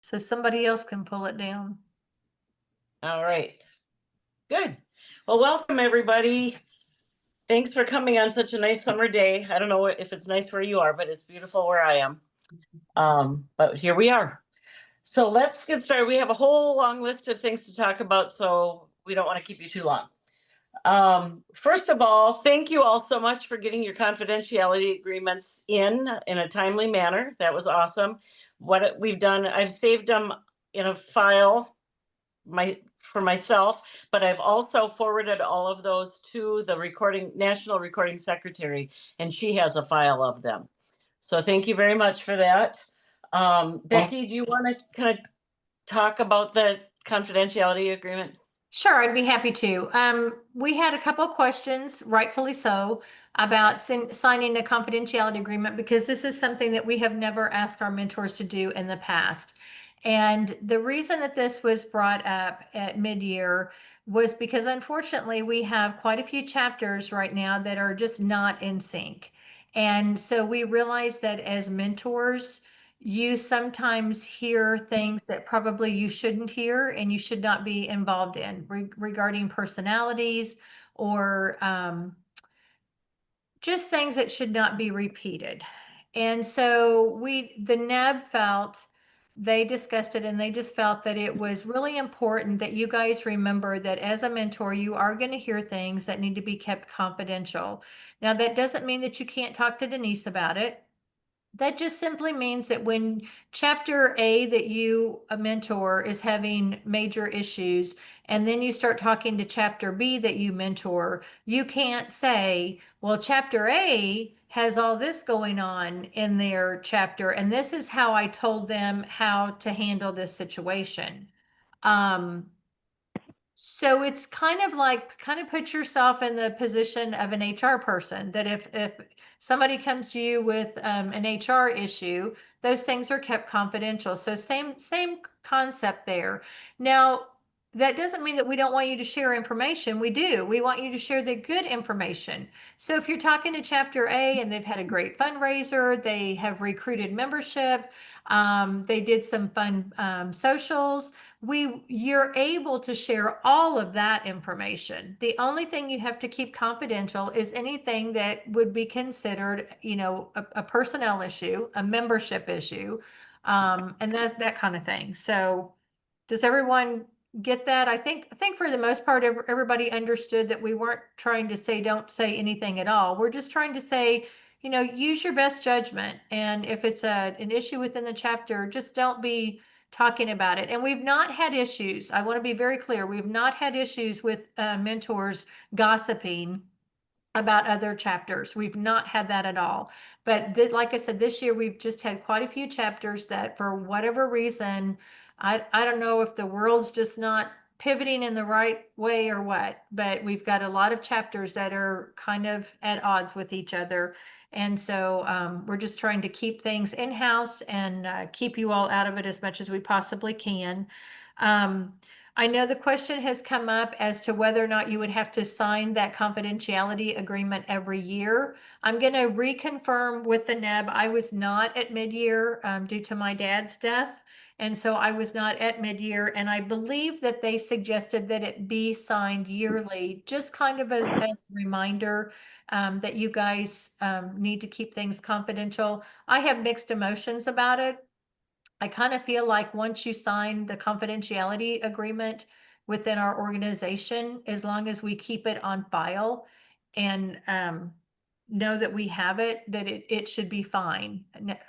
so somebody else can pull it down. All right. Good. Well, welcome everybody. Thanks for coming on such a nice summer day. I don't know if it's nice where you are, but it's beautiful where I am. But here we are. So let's get started. We have a whole long list of things to talk about, so we don't want to keep you too long. First of all, thank you all so much for getting your confidentiality agreements in a timely manner. That was awesome. What we've done, I've saved them in a file for myself, but I've also forwarded all of those to the National Recording Secretary, and she has a file of them. So thank you very much for that. Becky, do you want to kind of talk about the confidentiality agreement? Sure, I'd be happy to. We had a couple of questions, rightfully so, about signing a confidentiality agreement because this is something that we have never asked our mentors to do in the past. And the reason that this was brought up at mid-year was because unfortunately we have quite a few chapters right now that are just not in sync. And so we realized that as mentors, you sometimes hear things that probably you shouldn't hear and you should not be involved in regarding personalities or just things that should not be repeated. And so the NEB felt, they discussed it and they just felt that it was really important that you guys remember that as a mentor, you are going to hear things that need to be kept confidential. Now, that doesn't mean that you can't talk to Denise about it. That just simply means that when chapter A that you a mentor is having major issues, and then you start talking to chapter B that you mentor, you can't say, well, chapter A has all this going on in their chapter, and this is how I told them how to handle this situation. Um, so it's kind of like, kind of put yourself in the position of an HR person that if somebody comes to you with an HR issue, those things are kept confidential. So same concept there. Now, that doesn't mean that we don't want you to share information. We do. We want you to share the good information. So if you're talking to Chapter A and they've had a great fundraiser, they have recruited membership, they did some fun socials, you're able to share all of that information. The only thing you have to keep confidential is anything that would be considered, a personnel issue, a membership issue, and that kind of thing. So does everyone get that? I think for the most part, everybody understood that we weren't trying to say don't say anything at all. We're just trying to say, use your best judgment. And if it's an issue within the chapter, just don't be talking about it. And we've not had issues. I want to be very clear. We've not had issues with mentors gossiping about other chapters. We've not had that at all. But like I said, this year we've just had quite a few chapters that for whatever reason, I don't know if the world's just not pivoting in the right way or what, but we've got a lot of chapters that are kind of at odds with each other. And so we're just trying to keep things in-house and keep you all out of it as much as we possibly can. Um, I know the question has come up as to whether or not you would have to sign that confidentiality agreement every year. I'm going to reconfirm with the NEB. I was not at mid-year due to my dad's death. And so I was not at mid-year. And I believe that they suggested that it be signed yearly, just kind of as a reminder that you guys need to keep things confidential. I have mixed emotions about it. I kind of feel like once you sign the confidentiality agreement within our organization, as long as we keep it on file and know that we have it, that it should be fine.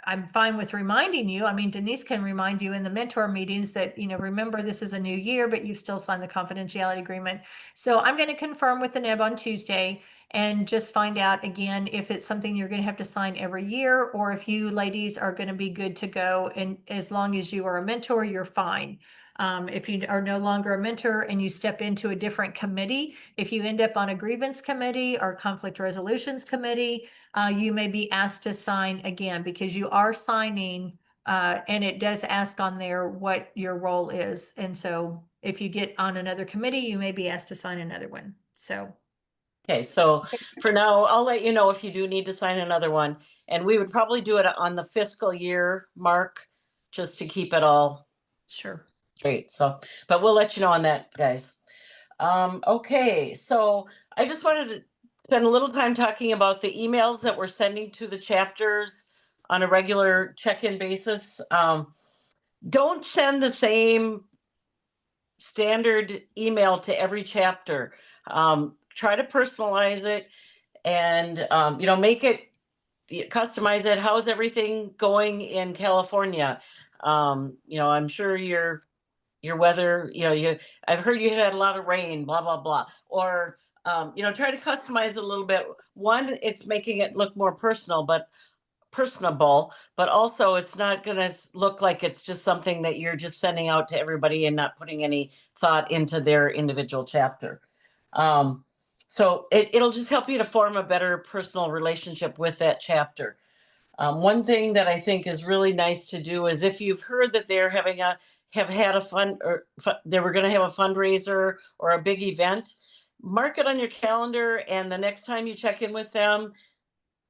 I'm fine with reminding you. I mean, Denise can remind you in the mentor meetings that, remember this is a new year, but you've still signed the confidentiality agreement. So I'm going to confirm with the NEB on Tuesday and just find out again if it's something you're going to have to sign every year or if you ladies are going to be good to go. And as long as you are a mentor, you're fine. If you are no longer a mentor and you step into a different committee, if you end up on a grievance committee or conflict resolutions committee, you may be asked to sign again because you are signing and it does ask on there what your role is. And so if you get on another committee, you may be asked to sign another one. So. Okay, so for now, I'll let you know if you do need to sign another one. And we would probably do it on the fiscal year mark, just to keep it all Sure. Great. So, but we'll let you know on that, guys. Okay, so I just wanted to spend a little time talking about the emails that we're sending to the chapters on a regular check-in basis. Don't send the same standard email to every chapter. Try to personalize it and make it, customize it. How's everything going in California? I'm sure your weather, I've heard you had a lot of rain, blah blah blah. Or try to customize it a little bit. One, it's making it look more personable, but also it's not going to look like it's just something that you're just sending out to everybody and not putting any thought into their individual chapter. So it'll just help you to form a better personal relationship with that chapter. One thing that I think is really nice to do is if you've heard that they're have had a fund, or they were going to have a fundraiser or a big event, mark it on your calendar, and the next time you check in with them,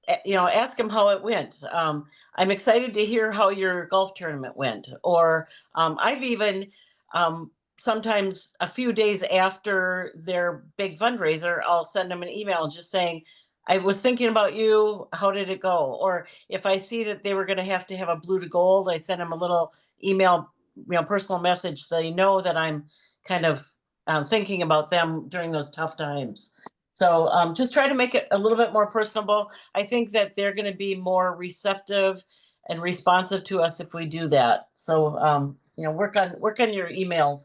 ask them how it went. I'm excited to hear how your golf tournament went. Or I've even sometimes a few days after their big fundraiser, I'll send them an email just saying, I was thinking about you. How did it go? Or if I see that they were going to have a blue to gold, I send them a little email, personal message. So they know that I'm kind of thinking about them during those tough times. So just try to make it a little bit more personable. I think that they're going to be more receptive and responsive to us if we do that. So work on your emails.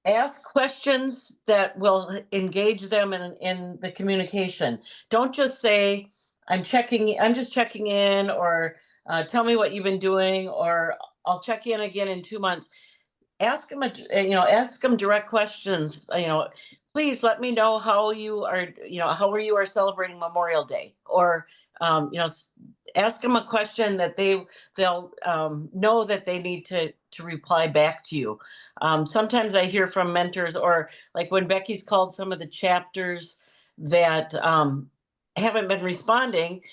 Ask questions that will engage them in the communication. Don't just say, I'm just checking in, or tell me what you've been doing, or I'll check in again in 2 months. Ask them, ask them direct questions. Please let me know how you are celebrating Memorial Day, or ask them a question that they'll know that they need to reply back to you. Sometimes I hear from mentors, or like when Becky's called some of the chapters that haven't been responding,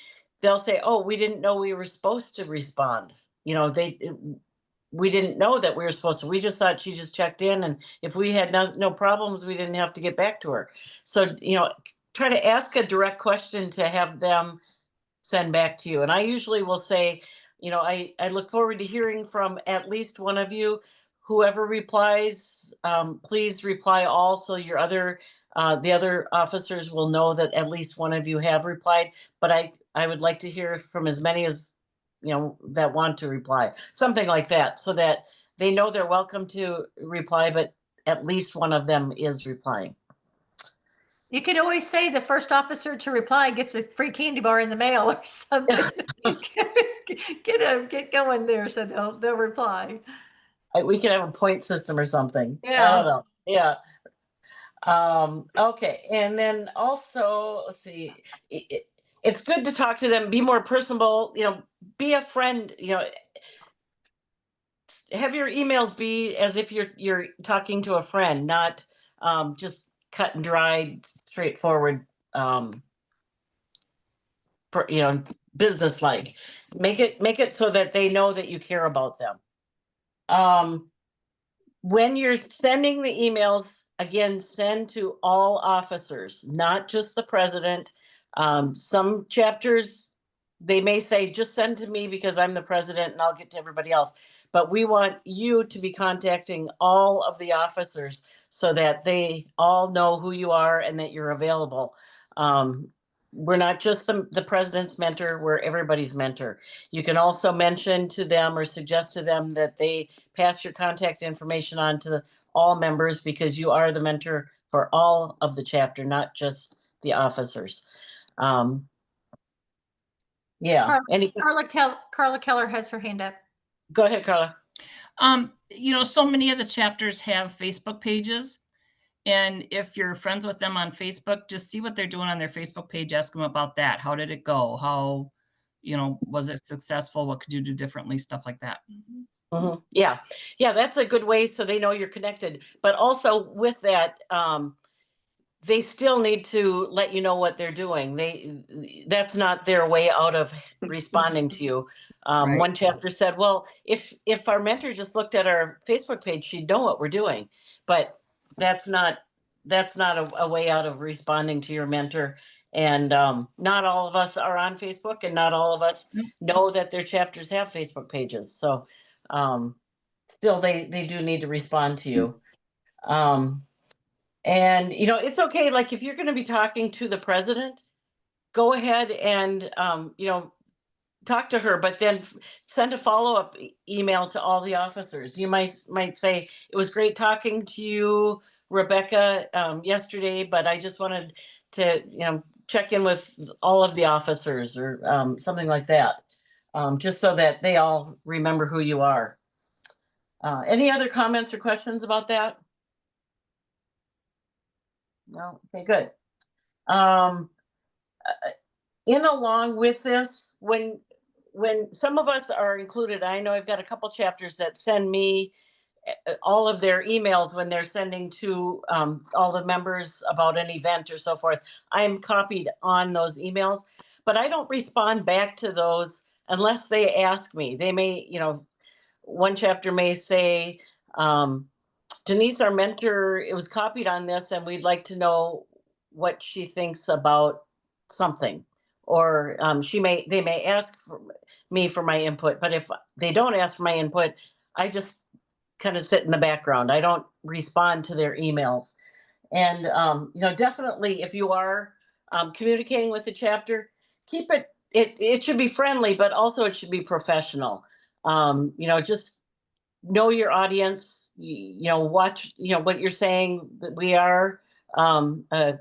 they'll say, "Oh, we didn't know we were supposed to respond." We didn't know that we were supposed to. We just thought she just checked in, and if we had no problems, we didn't have to get back to her. So try to ask a direct question to have them send back to you. And I usually will say, I look forward to hearing from at least one of you. Whoever replies, please reply all, so the other officers will know that at least one of you have replied. But I would like to hear from as many as that want to reply, something like that, so that they know they're welcome to reply, but at least one of them is replying. You can always say the first officer to reply gets a free candy bar in the mail or something. Get going there, so they'll reply. We can have a point system or something. Yeah. I don't know. Yeah. Okay. And then also, let's see. It's good to talk to them. Be more personable. Be a friend. Have your emails be as if you're talking to a friend, not just cut and dried, straightforward. Business like. Make it so that they know that you care about them. When you're sending the emails, again, send to all officers, not just the president. Some chapters, they may say, just send to me because I'm the president and I'll get to everybody else. But we want you to be contacting all of the officers so that they all know who you are and that you're available. We're not just the president's mentor, we're everybody's mentor. You can also mention to them or suggest to them that they pass your contact information on to all members, because you are the mentor for all of the chapter, not just the officers. Yeah. Carla Keller has her hand up. Go ahead, Carla. So many of the chapters have Facebook pages. And if you're friends with them on Facebook, just see what they're doing on their Facebook page. Ask them about that. How did it go? How, was it successful? What could you do differently? Stuff like that. Mm-hmm. Yeah. Yeah, that's a good way so they know you're connected. But also with that, they still need to let you know what they're doing. That's not their way out of responding to you. Right. One chapter said, well, if our mentor just looked at our Facebook page, she'd know what we're doing. But that's not a way out of responding to your mentor. And not all of us are on Facebook, and not all of us know that their chapters have Facebook pages. So still, they do need to respond to you. And it's okay. Like, if you're going to be talking to the president, go ahead and talk to her, but then send a follow-up email to all the officers. You might say, it was great talking to you, Rebecca, yesterday, but I just wanted to check in with all of the officers, or something like that, just so that they all remember who you are. Any other comments or questions about that? No? Okay, good. In along with this, when some of us are included, I know I've got a couple chapters that send me all of their emails when they're sending to all the members about an event or so forth. I'm copied on those emails, but I don't respond back to those unless they ask me. They may, one chapter may say, Denise, our mentor, it was copied on this, and we'd like to know what she thinks about something. Or they may ask me for my input, but if they don't ask for my input, I just kind of sit in the background. I don't respond to their emails. And definitely, if you are communicating with the chapter, keep it should be friendly, but also it should be professional. Just know your audience. Watch what you're saying. That we are a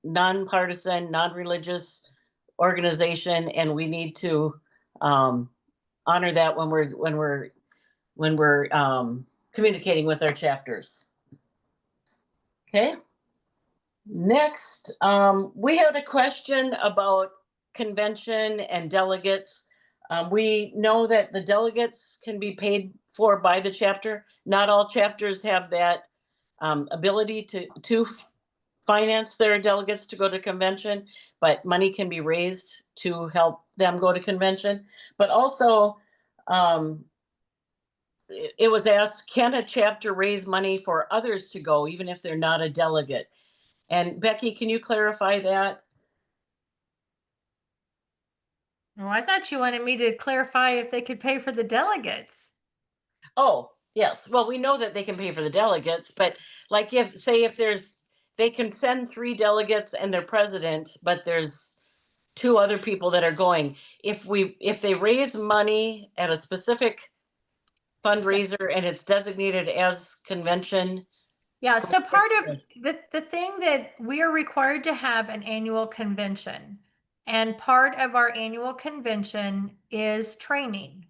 nonpartisan, non-religious organization, and we need to honor that when we're communicating with our chapters. Okay. Next, we had a question about convention and delegates. We know that the delegates can be paid for by the chapter. Not all chapters have that ability to finance their delegates to go to convention, but money can be raised to help them go to convention. But also, it was asked, can a chapter raise money for others to go, even if they're not a delegate? And Becky, can you clarify that? Oh, I thought you wanted me to clarify if they could pay for the delegates. Oh, yes. Well, we know that they can pay for the delegates, but like if they can send 3 delegates and their president, but there's 2 other people that are going. If they raise money at a specific fundraiser and it's designated as convention. Yeah, so part of the thing that we are required to have an annual convention, and part of our annual convention is training.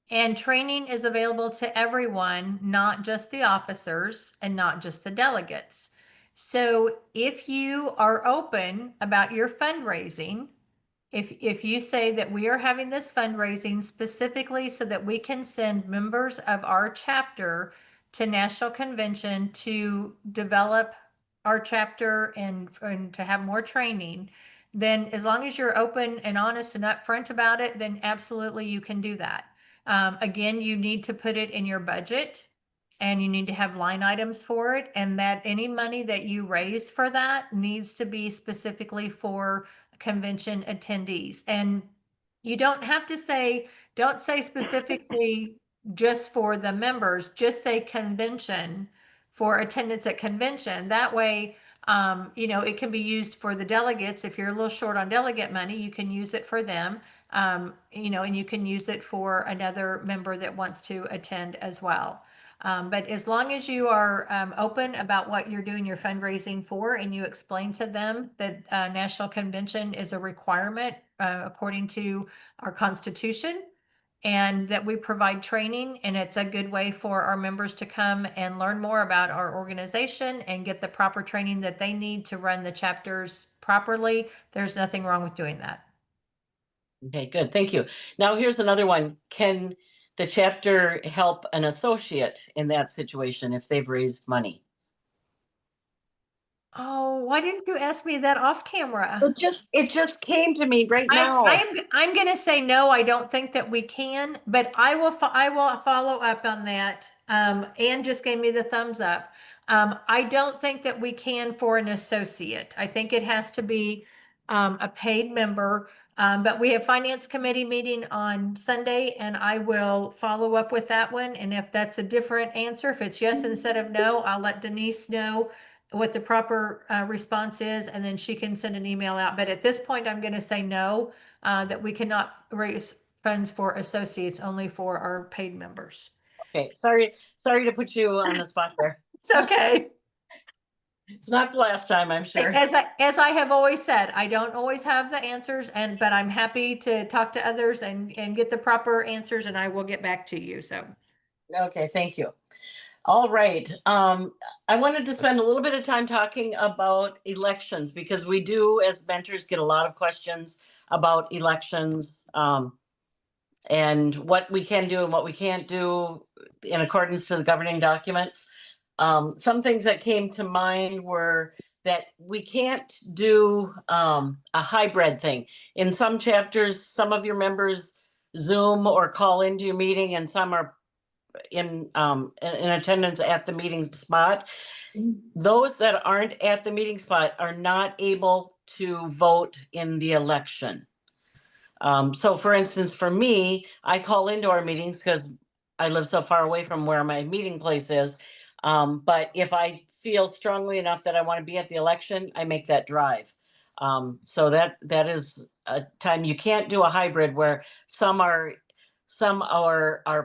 And training is available to everyone, not just the officers and not just the delegates. So if you are open about your fundraising, if you say that we are having this fundraising specifically so that we can send members of our chapter to National Convention to develop our chapter and to have more training, then as long as you're open and honest and upfront about it, then absolutely you can do that. Again, you need to put it in your budget, and you need to have line items for it, and that any money that you raise for that needs to be specifically for convention attendees. And you don't have to don't say specifically just for the members, just say convention for attendance at convention. That way, it can be used for the delegates. If you're a little short on delegate money, you can use it for them. And you can use it for another member that wants to attend as well. But as long as you are open about what you're doing your fundraising for, and you explain to them that National Convention is a requirement according to our Constitution, and that we provide training, and it's a good way for our members to come and learn more about our organization and get the proper training that they need to run the chapters properly, there's nothing wrong with doing that. Okay, good. Thank you. Now here's another one. Can the chapter help an associate in that situation if they've raised money? Oh, why didn't you ask me that off camera? It just came to me right now. I'm gonna say no, I don't think that we can, but I will follow up on that. Anne just gave me the thumbs up. I don't think that we can for an associate. I think it has to be a paid member. But we have finance committee meeting on Sunday and I will follow up with that one. And if that's a different answer, if it's yes instead of no, I'll let Denise know what the proper response is, and then she can send an email out. But at this point, I'm going to say no, that we cannot raise funds for associates, only for our paid members. Okay, sorry to put you on the spot there. It's okay. It's not the last time, I'm sure. As I have always said, I don't always have the answers, but I'm happy to talk to others and get the proper answers, and I will get back to you. So, Okay, thank you. All right. I wanted to spend a little bit of time talking about elections because we do, as mentors, get a lot of questions about elections, and what we can do and what we can't do in accordance to the governing documents. Some things that came to mind were that we can't do a hybrid thing. In some chapters, some of your members Zoom or call into your meeting, and some are in attendance at the meeting spot. Those that aren't at the meeting spot are not able to vote in the election. So for instance, for me, I call into our meetings because I live so far away from where my meeting place is. But if I feel strongly enough that I want to be at the election, I make that drive. So that is a time you can't do a hybrid where some are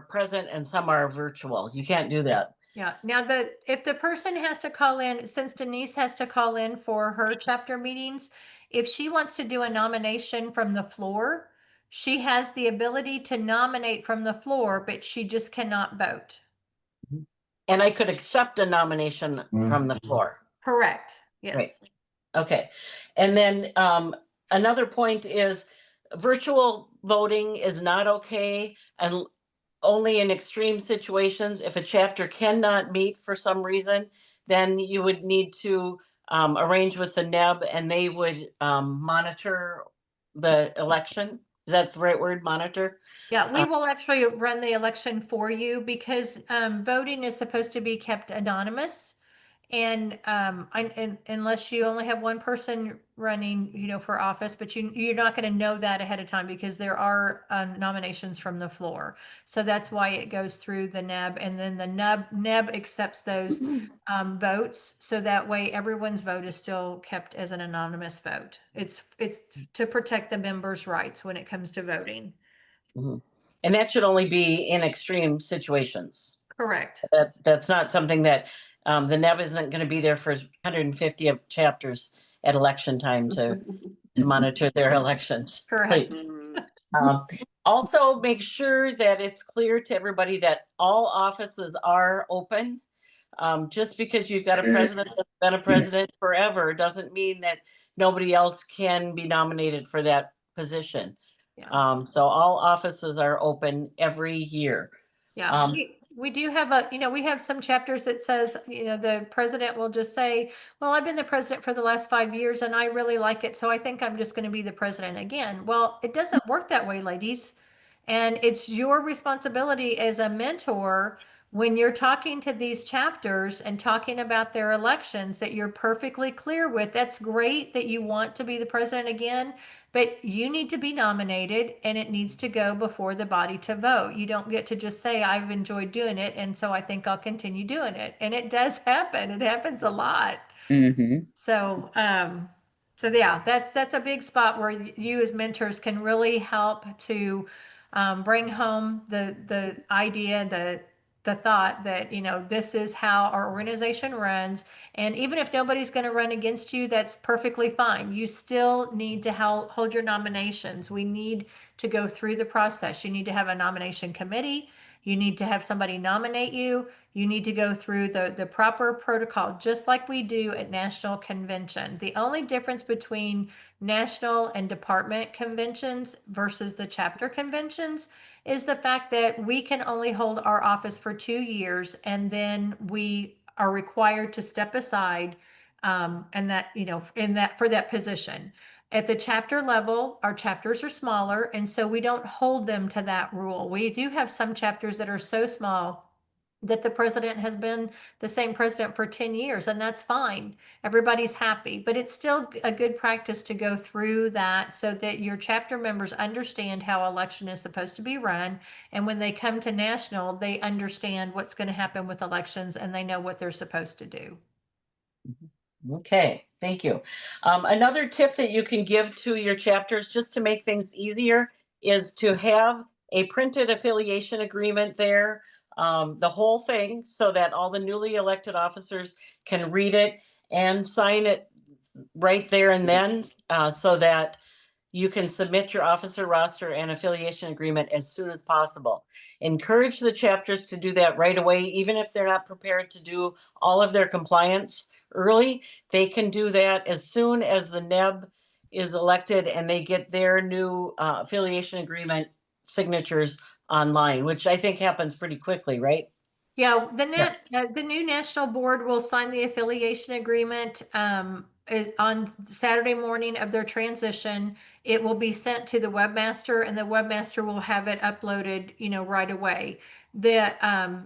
present and some are virtual. You can't do that. yeah. Now, if the person has to call in, since Denise has to call in for her chapter meetings, if she wants to do a nomination from the floor, she has the ability to nominate from the floor, but she just cannot vote. And I could accept a nomination from the floor. Correct. Yes. Okay. And then another point is virtual voting is not okay, and only in extreme situations. If a chapter cannot meet for some reason, then you would need to arrange with the NEB and they would monitor the election. Is that the right word, monitor? Yeah, we will actually run the election for you because voting is supposed to be kept anonymous. And unless you only have one person running, for office, but you're not going to know that ahead of time because there are nominations from the floor. So that's why it goes through the NEB, and then the NEB accepts those votes. So that way everyone's vote is still kept as an anonymous vote. It's to protect the members' rights when it comes to voting. And that should only be in extreme situations. Correct. That's not something that the NEB isn't going to be there for 150 of chapters at election time to monitor their elections. Correct. Please. Also, make sure that it's clear to everybody that all offices are open. Just because you've got a president that's been a president forever doesn't mean that nobody else can be nominated for that position. Yeah. So all offices are open every year. Yeah, we do have we have some chapters that says, the president will just say, well, I've been the president for the last 5 years and I really like it, so I think I'm just going to be the president again. Well, it doesn't work that way, ladies. And it's your responsibility as a mentor when you're talking to these chapters and talking about their elections that you're perfectly clear with. That's great that you want to be the president again, but you need to be nominated and it needs to go before the body to vote. You don't get to just say, I've enjoyed doing it, and so I think I'll continue doing it. And it does happen. It happens a lot. So, yeah, that's a big spot where you as mentors can really help to bring home the idea, the thought that, this is how our organization runs. And even if nobody's going to run against you, that's perfectly fine. You still need to hold your nominations. We need to go through the process. You need to have a nomination committee. You need to have somebody nominate you. You need to go through the proper protocol, just like we do at national convention. The only difference between national and department conventions versus the chapter conventions is the fact that we can only hold our office for 2 years, and then we are required to step aside And that, you know, in that, for that position. At the chapter level, our chapters are smaller, and so we don't hold them to that rule. We do have some chapters that are so small that the president has been the same president for 10 years, and that's fine. Everybody's happy, but it's still a good practice to go through that so that your chapter members understand how election is supposed to be run. And when they come to national, they understand what's going to happen with elections and they know what they're supposed to do. Okay, thank you. Another tip that you can give to your chapters just to make things easier is to have a printed affiliation agreement there, the whole thing, so that all the newly elected officers can read it and sign it right there and then, so that you can submit your officer roster and affiliation agreement as soon as possible. Encourage the chapters to do that right away, even if they're not prepared to do all of their compliance early. They can do that as soon as the NEB is elected and they get their new affiliation agreement signatures online, which I think happens pretty quickly, right? Yeah, the new national board will sign the affiliation agreement is on Saturday morning of their transition. It will be sent to the webmaster, and the webmaster will have it uploaded, you know, right away. A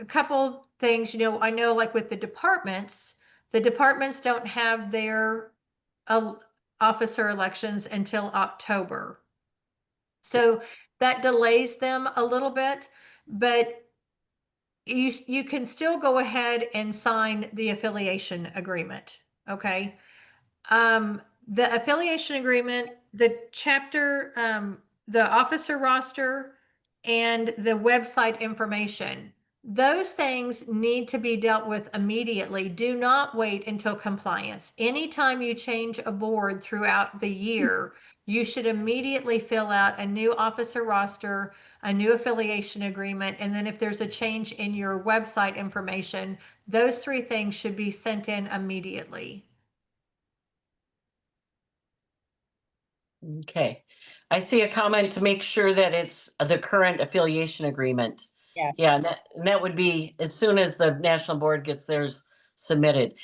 couple things, you know, I know like with the departments don't have their officer elections until October. So that delays them a little bit, but you can still go ahead and sign the affiliation agreement. Okay. The affiliation agreement, the chapter, the officer roster, and the website information, those things need to be dealt with immediately. Do not wait until compliance. Anytime you change a board throughout the year, you should immediately fill out a new officer roster, a new affiliation agreement, and then if there's a change in your website information, those three things should be sent in immediately. Okay. I see a comment to make sure that it's the current affiliation agreement. Yeah. Yeah, and that would be as soon as the national board gets theirs submitted.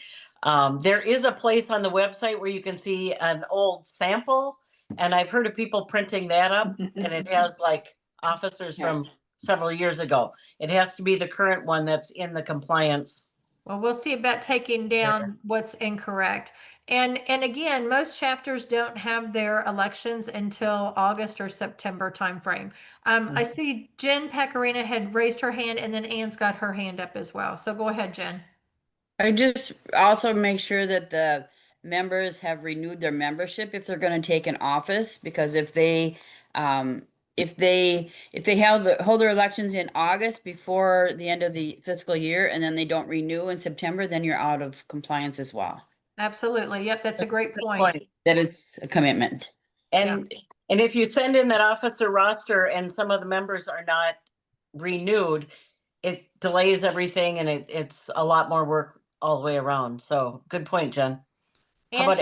There is a place on the website where you can see an old sample, and I've heard of people printing that up, and it has like officers Yeah. from several years ago. It has to be the current one that's in the compliance. Well, we'll see about taking down what's incorrect. And again, most chapters don't have their elections until August or September timeframe. I see Jen Pecorino had raised her hand, and then Ann's got her hand up as well. So go ahead, Jen. I just also make sure that the members have renewed their membership if they're going to take an office, because if they hold their elections in August before the end of the fiscal year and then they don't renew in September, then you're out of compliance as well. Absolutely. Yep, that's a great point. That it's a commitment. And if you send in that officer roster and some of the members are not renewed, it delays everything and it's a lot more work all the way around. So good point, Jen. Ann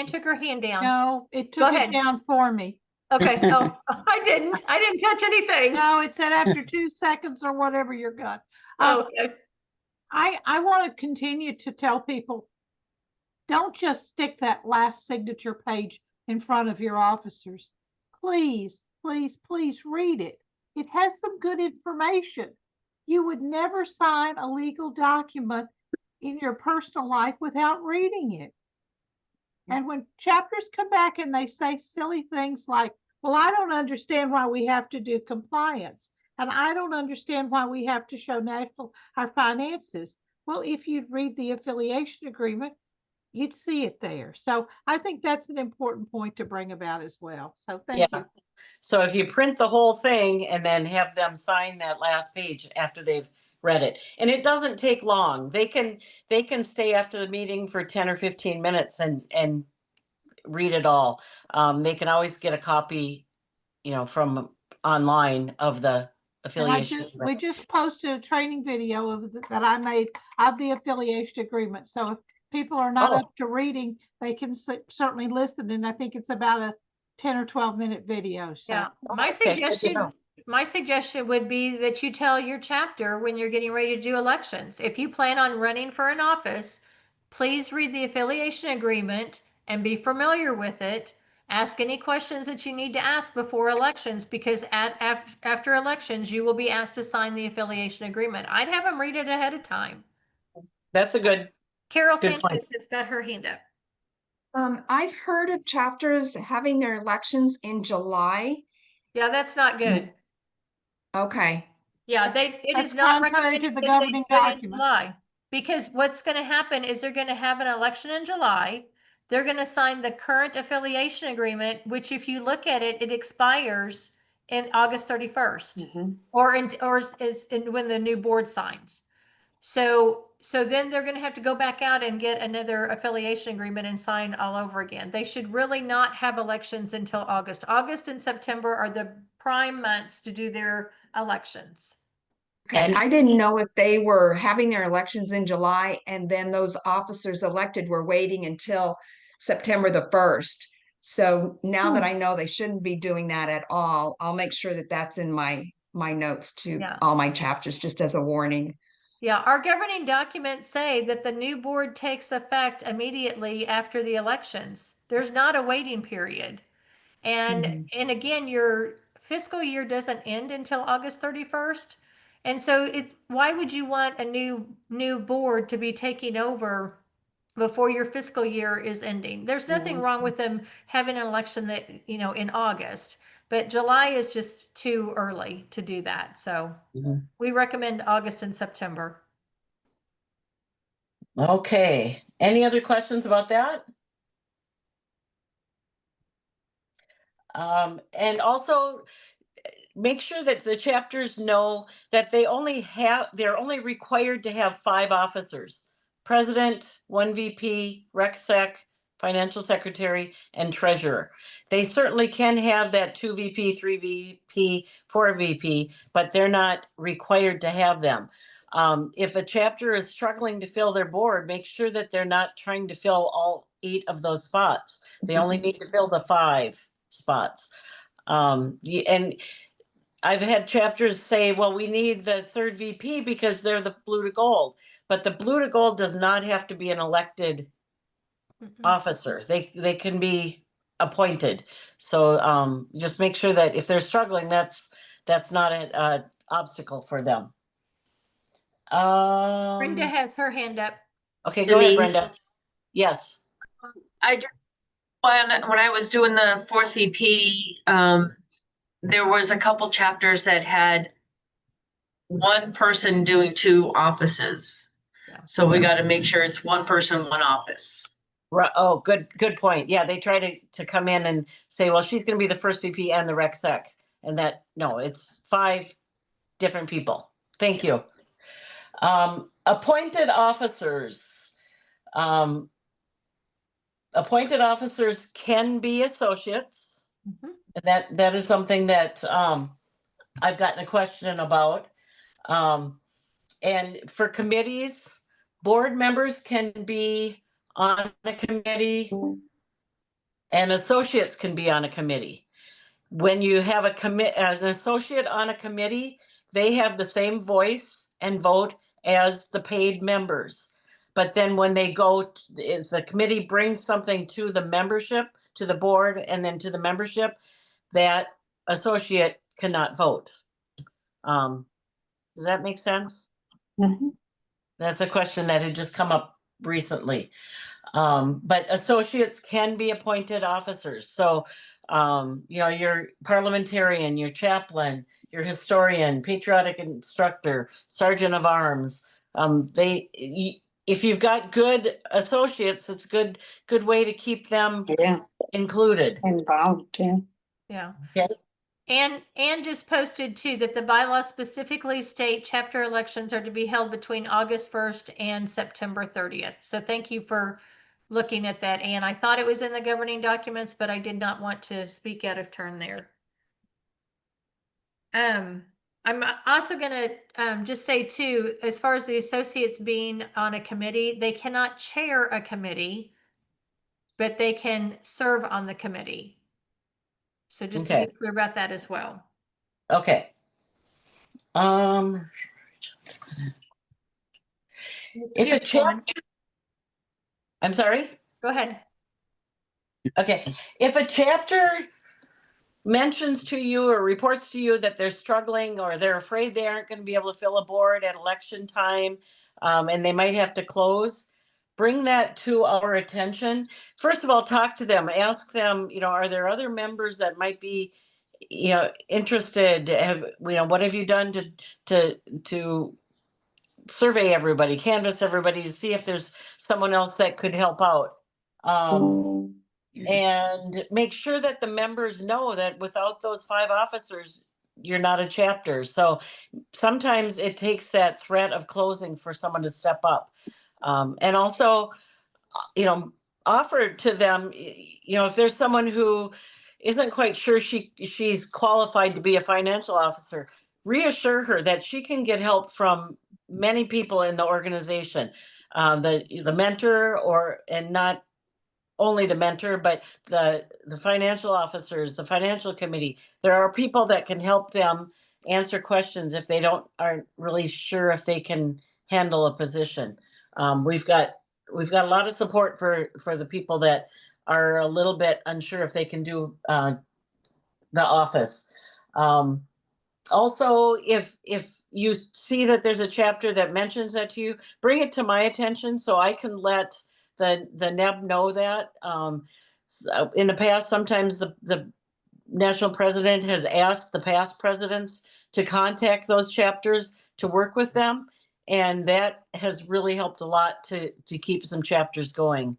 took her hand down. No, it Go took ahead. it down for me. Okay. Oh, I didn't touch anything. No, it said after 2 seconds or whatever you're good. Okay. I want to continue to tell people, don't just stick that last signature page in front of your officers. Please, please, please read it. It has some good information. You would never sign a legal document in your personal life without reading it. And when chapters come back and they say silly things like, well, I don't understand why we have to do compliance, and I don't understand why we have to show our finances. Well, if you'd read the affiliation agreement, you'd see it there. So I think that's an important point to bring about as well. So thank you. So if you print the whole thing and then have them sign that last page after they've read it, and it doesn't take long. They can stay after the meeting for 10 or 15 minutes and read it all. They can always get a copy, you know, from online of the And affiliation. we just posted a training video that I made of the affiliation agreement. So if people are not up to reading, they can certainly listen. And I think it's about a 10 or 12-minute video. So Yeah. My suggestion would be that you tell your chapter when you're getting ready to do elections. If you plan on running for an office, please read the affiliation agreement and be familiar with it. Ask any questions that you need to ask before elections, because after elections, you will be asked to sign the affiliation agreement. I'd have them read it ahead of time. That's a good, Carol Good point. Sanchez has got her hand up. I've heard of chapters having their elections in July. Yeah, that's not good. Okay. Yeah, it That's is not contrary to recommended the that they governing do it in documents. July. Because what's going to happen is they're going to have an election in July. They're going to sign the current affiliation agreement, which if you look at it, it expires in August 31st when the new board signs. So then they're going to have to go back out and get another affiliation agreement and sign all over again. They should really not have elections until August. August and September are the prime months to do their elections. Okay, And- I didn't know if they were having their elections in July and then those officers elected were waiting until September the 1st. So now that I know they shouldn't be doing that at all, I'll make sure that that's in my notes to Yeah. all my chapters, just as a warning. Yeah, our governing documents say that the new board takes effect immediately after the elections. There's not a waiting period. And again, your fiscal year doesn't end until August 31st. And so why would you want a new board to be taking over before your fiscal year is ending? There's nothing wrong with them having an election that, in August, but July is just too early to do that. So we recommend August and September. Okay, any other questions about that? And also make sure that the chapters know that they're only required to have 5 officers: president, 1 VP, rec sec, financial secretary, and treasurer. They certainly can have that 2 VP, 3 VP, 4 VP, but they're not required to have them. If a chapter is struggling to fill their board, make sure that they're not trying to fill all 8 of those spots. They only need to fill the 5 spots. And I've had chapters say, well, we need the 3rd VP because they're the blue to gold, but the blue to gold does not have to be an elected officer. They can be appointed. So just make sure that if they're struggling, that's not an obstacle for them. Brenda has her hand up. Okay, go ahead, Denise. Brenda. Yes. When I was doing the 4th VP, there was a couple chapters that had one person doing 2 offices. Yeah. So we got to make sure it's one person, one office. Right. Oh, good point. Yeah, they try to come in and say, well, she's going to be the 1st VP and the rec sec, and no, it's 5 different people. Thank you. Appointed officers. Appointed officers can be associates. And that is something that I've gotten a question about. And for committees, board members can be on a committee and associates can be on a committee. When you have as an associate on a committee, they have the same voice and vote as the paid members. But then when they go, if the committee brings something to the membership, to the board, and then to the membership, that associate cannot vote. Does that make sense? That's a question that had just come up recently. But associates can be appointed officers. So, your parliamentarian, your chaplain, your historian, patriotic instructor, sergeant of arms, if you've got good associates, it's a good way to keep them included. Involved, yeah. Yeah. Okay. And just posted too that the bylaws specifically state chapter elections are to be held between August 1st and September 30th. So thank you for looking at that, Anne. I thought it was in the governing documents, but I did not want to speak out of turn there. I'm also going to just say too, as far as the associates being on a committee, they cannot chair a committee, but they can serve on the committee. So just to be clear about that as well. Okay. If a chapter, I'm sorry? Go ahead. Okay, if a chapter mentions to you or reports to you that they're struggling or they're afraid they aren't going to be able to fill a board at election time, and they might have to close, bring that to our attention. First of all, talk to them, ask them, are there other members that might be, interested? What have you done to survey everybody, canvass everybody to see if there's someone else that could help out? And make sure that the members know that without those 5 officers, you're not a chapter. So sometimes it takes that threat of closing for someone to step up. And also, offer to them, if there's someone who isn't quite sure she's qualified to be a financial officer, reassure her that she can get help from many people in the organization, the mentor, and not only the mentor, but the financial officers, the financial committee. There are people that can help them answer questions if they aren't really sure if they can handle a position. We've got a lot of support for the people that are a little bit unsure if they can do the office. Also, if you see that there's a chapter that mentions that to you, bring it to my attention so I can let the NEB know that. So in the past, sometimes the national president has asked the past presidents to contact those chapters to work with them, and that has really helped a lot to keep some chapters going.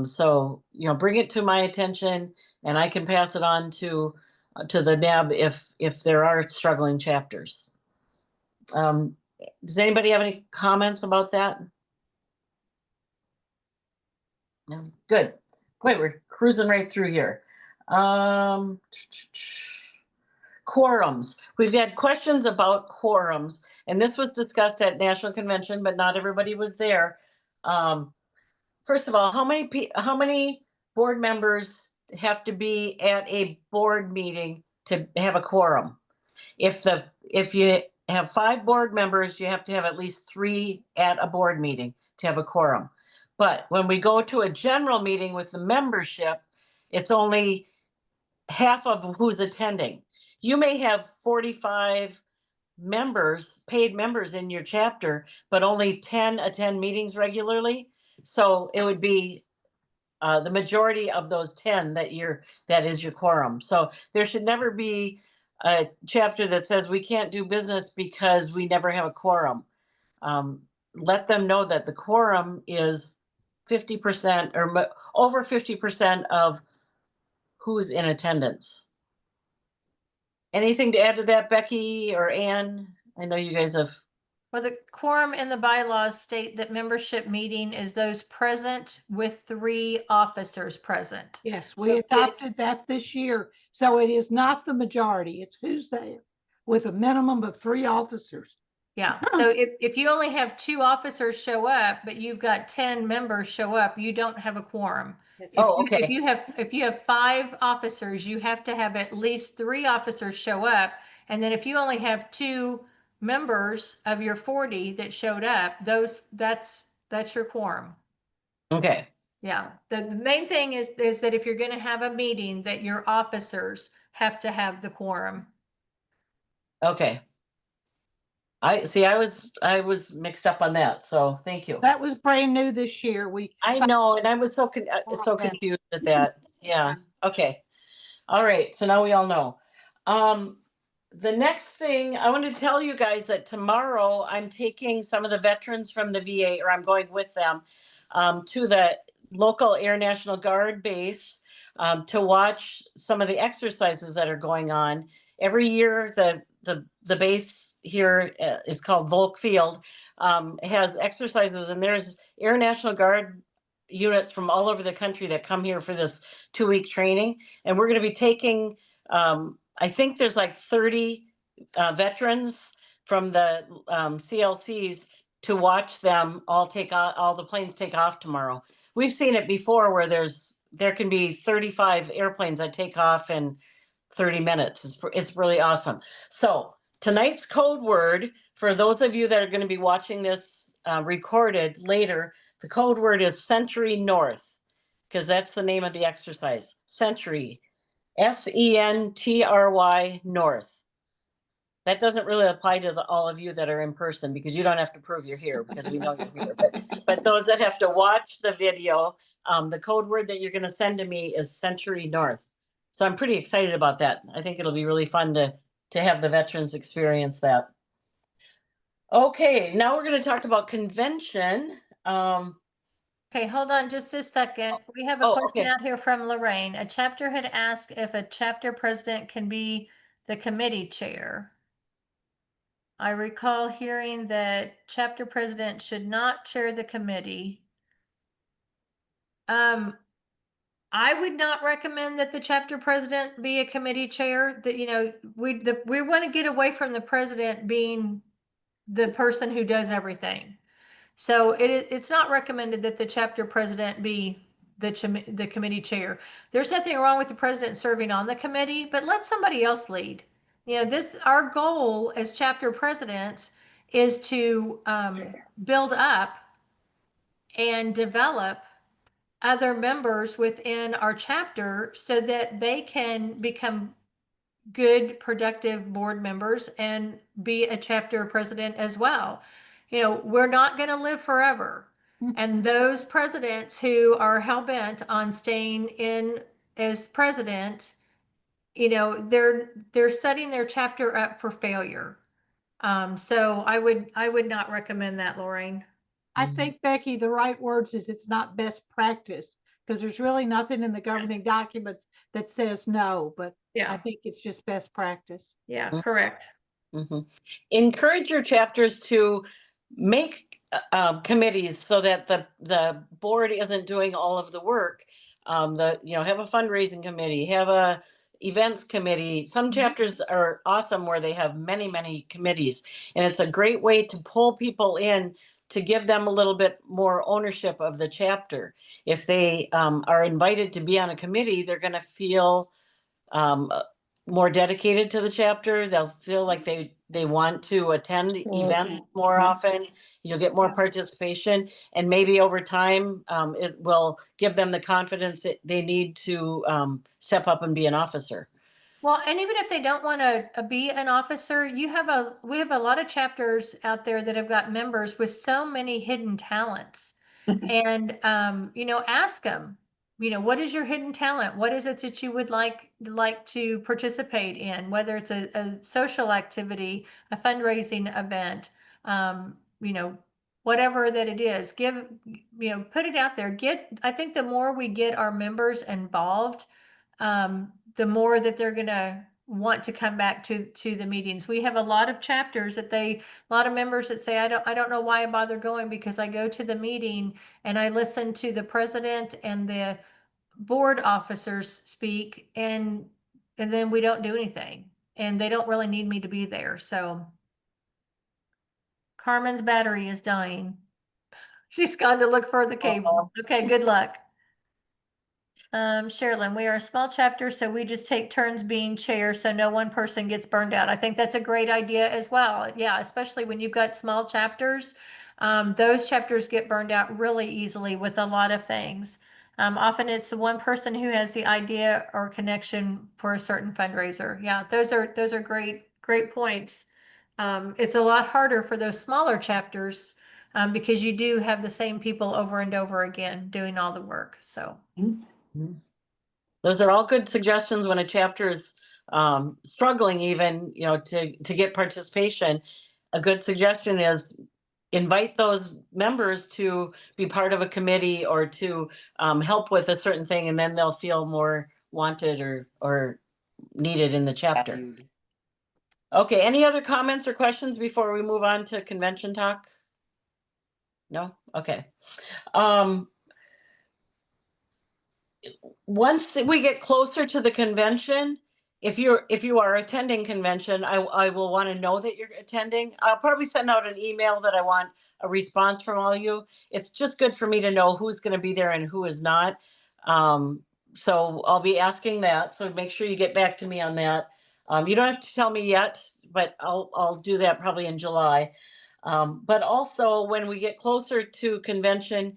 So bring it to my attention, and I can pass it on to the NEB if there are struggling chapters. Does anybody have any comments about that? No. Good. Boy, we're cruising right through here. Quorums. We've had questions about quorums, and this was discussed at National Convention, but not everybody was there. First of all, how many board members have to be at a board meeting to have a quorum? If you have 5 board members, you have to have at least 3 at a board meeting to have a quorum. But when we go to a general meeting with the membership, it's only half of who's attending. You may have 45 members, paid members in your chapter, but only 10 attend meetings regularly. So it would be the majority of those 10 that is your quorum. So there should never be a chapter that says we can't do business because we never have a quorum. Let them know that the quorum is 50% or over 50% of who's in attendance. Anything to add to that, Becky or Ann? I know you guys have. Well, the quorum in the bylaws state that membership meeting is those present with 3 officers present. Yes, So we it- adopted that this year. So it is not the majority. It's who's there with a minimum of 3 officers. Yeah, so if you only have 2 officers show up, but you've got 10 members show up, you don't have a quorum. Oh, If okay. you have 5 officers, you have to have at least 3 officers show up. And then if you only have 2 members of your 40 that showed up, that's your quorum. Okay. Yeah, the main thing is that if you're going to have a meeting, that your officers have to have the quorum. Okay. I was mixed up on that, so thank you. That was brand new this year. I know, and I was so confused at that. Yeah, okay. All right, so now we all know. The next thing, I want to tell you guys that tomorrow I'm taking some of the veterans from the VA, or I'm going with them, to the local Air National Guard base to watch some of the exercises that are going on. Every year, the base here is called Volk Field, has exercises, and there's Air National Guard units from all over the country that come here for this 2-week training. And we're going to be taking, I think there's like 30 veterans from the CLCs to watch them all the planes take off tomorrow. We've seen it before where there can be 35 airplanes that take off in 30 minutes. It's really awesome. So tonight's code word, for those of you that are going to be watching this recorded later, The code word is Century North, because that's the name of the exercise. Century, Centry North. That doesn't really apply to all of you that are in person, because you don't have to prove you're here, because we know you're here. But those that have to watch the video, the code word that you're going to send to me is Century North. So I'm pretty excited about that. I think it'll be really fun to have the veterans experience that. Okay, now we're going to talk about convention. Okay, hold on just a second. We have a Oh, question okay. out here from Lorraine. A chapter had asked if a chapter president can be the committee chair. I recall hearing that chapter president should not chair the committee. I would not recommend that the chapter president be a committee chair. That, you know, we want to get away from the president being the person who does everything. So it's not recommended that the chapter president be the committee chair. There's nothing wrong with the president serving on the committee, but let somebody else lead. You know, our goal as chapter presidents is to build up and develop other members within our chapter so that they can become good, productive board members and be a chapter president as well. You know, we're not going to live forever. And those presidents who are hell-bent on staying in as president, you know, they're setting their chapter up for failure. So I would not recommend that, Lorraine. I think, Becky, the right words is it's not best practice, because there's really nothing in the governing documents that says no, but I think it's just best practice. Yeah, correct. Mm-hmm. Encourage your chapters to make committees so that the board isn't doing all of the work. Have a fundraising committee, have a events committee. Some chapters are awesome where they have many committees, and it's a great way to pull people in to give them a little bit more ownership of the chapter. If they are invited to be on a committee, they're going to feel more dedicated to the chapter. They'll feel like they want to attend events more often. You'll get more participation, and maybe over time, it will give them the confidence that they need to step up and be an officer. Well, and even if they don't want to be an officer, we have a lot of chapters out there that have got members with so many hidden talents. And ask them, what is your hidden talent? What is it that you would like to participate in, whether it's a social activity, a fundraising event, whatever that it is. Put it out there. I think the more we get our members involved, the more that they're going to want to come back to the meetings. We have a lot of chapters a lot of members that say, I don't know why I bother going, because I go to the meeting and I listen to the president and the board officers speak, and then we don't do anything, and they don't really need me to be there. So Carmen's battery is dying. She's gone to look for the cable. Okay, good luck. Sherilyn, we are a small chapter, so we just take turns being chair so no one person gets burned out. I think that's a great idea as well. Yeah, especially when you've got small chapters. Those chapters get burned out really easily with a lot of things. Often it's the one person who has the idea or connection for a certain fundraiser. Yeah, those are great points. It's a lot harder for those smaller chapters because you do have the same people over and over again doing all the work. So. Those are all good suggestions when a chapter is struggling, even to get participation. A good suggestion is invite those members to be part of a committee or to help with a certain thing, and then they'll feel more wanted or needed in the chapter. Okay, any other comments or questions before we move on to convention talk? No? Okay. Once we get closer to the convention, if you are attending convention, I will want to know that you're attending. I'll probably send out an email that I want a response from all of you. It's just good for me to know who's going to be there and who is not. So I'll be asking that. So make sure you get back to me on that. You don't have to tell me yet, but I'll do that probably in July. But also when we get closer to convention,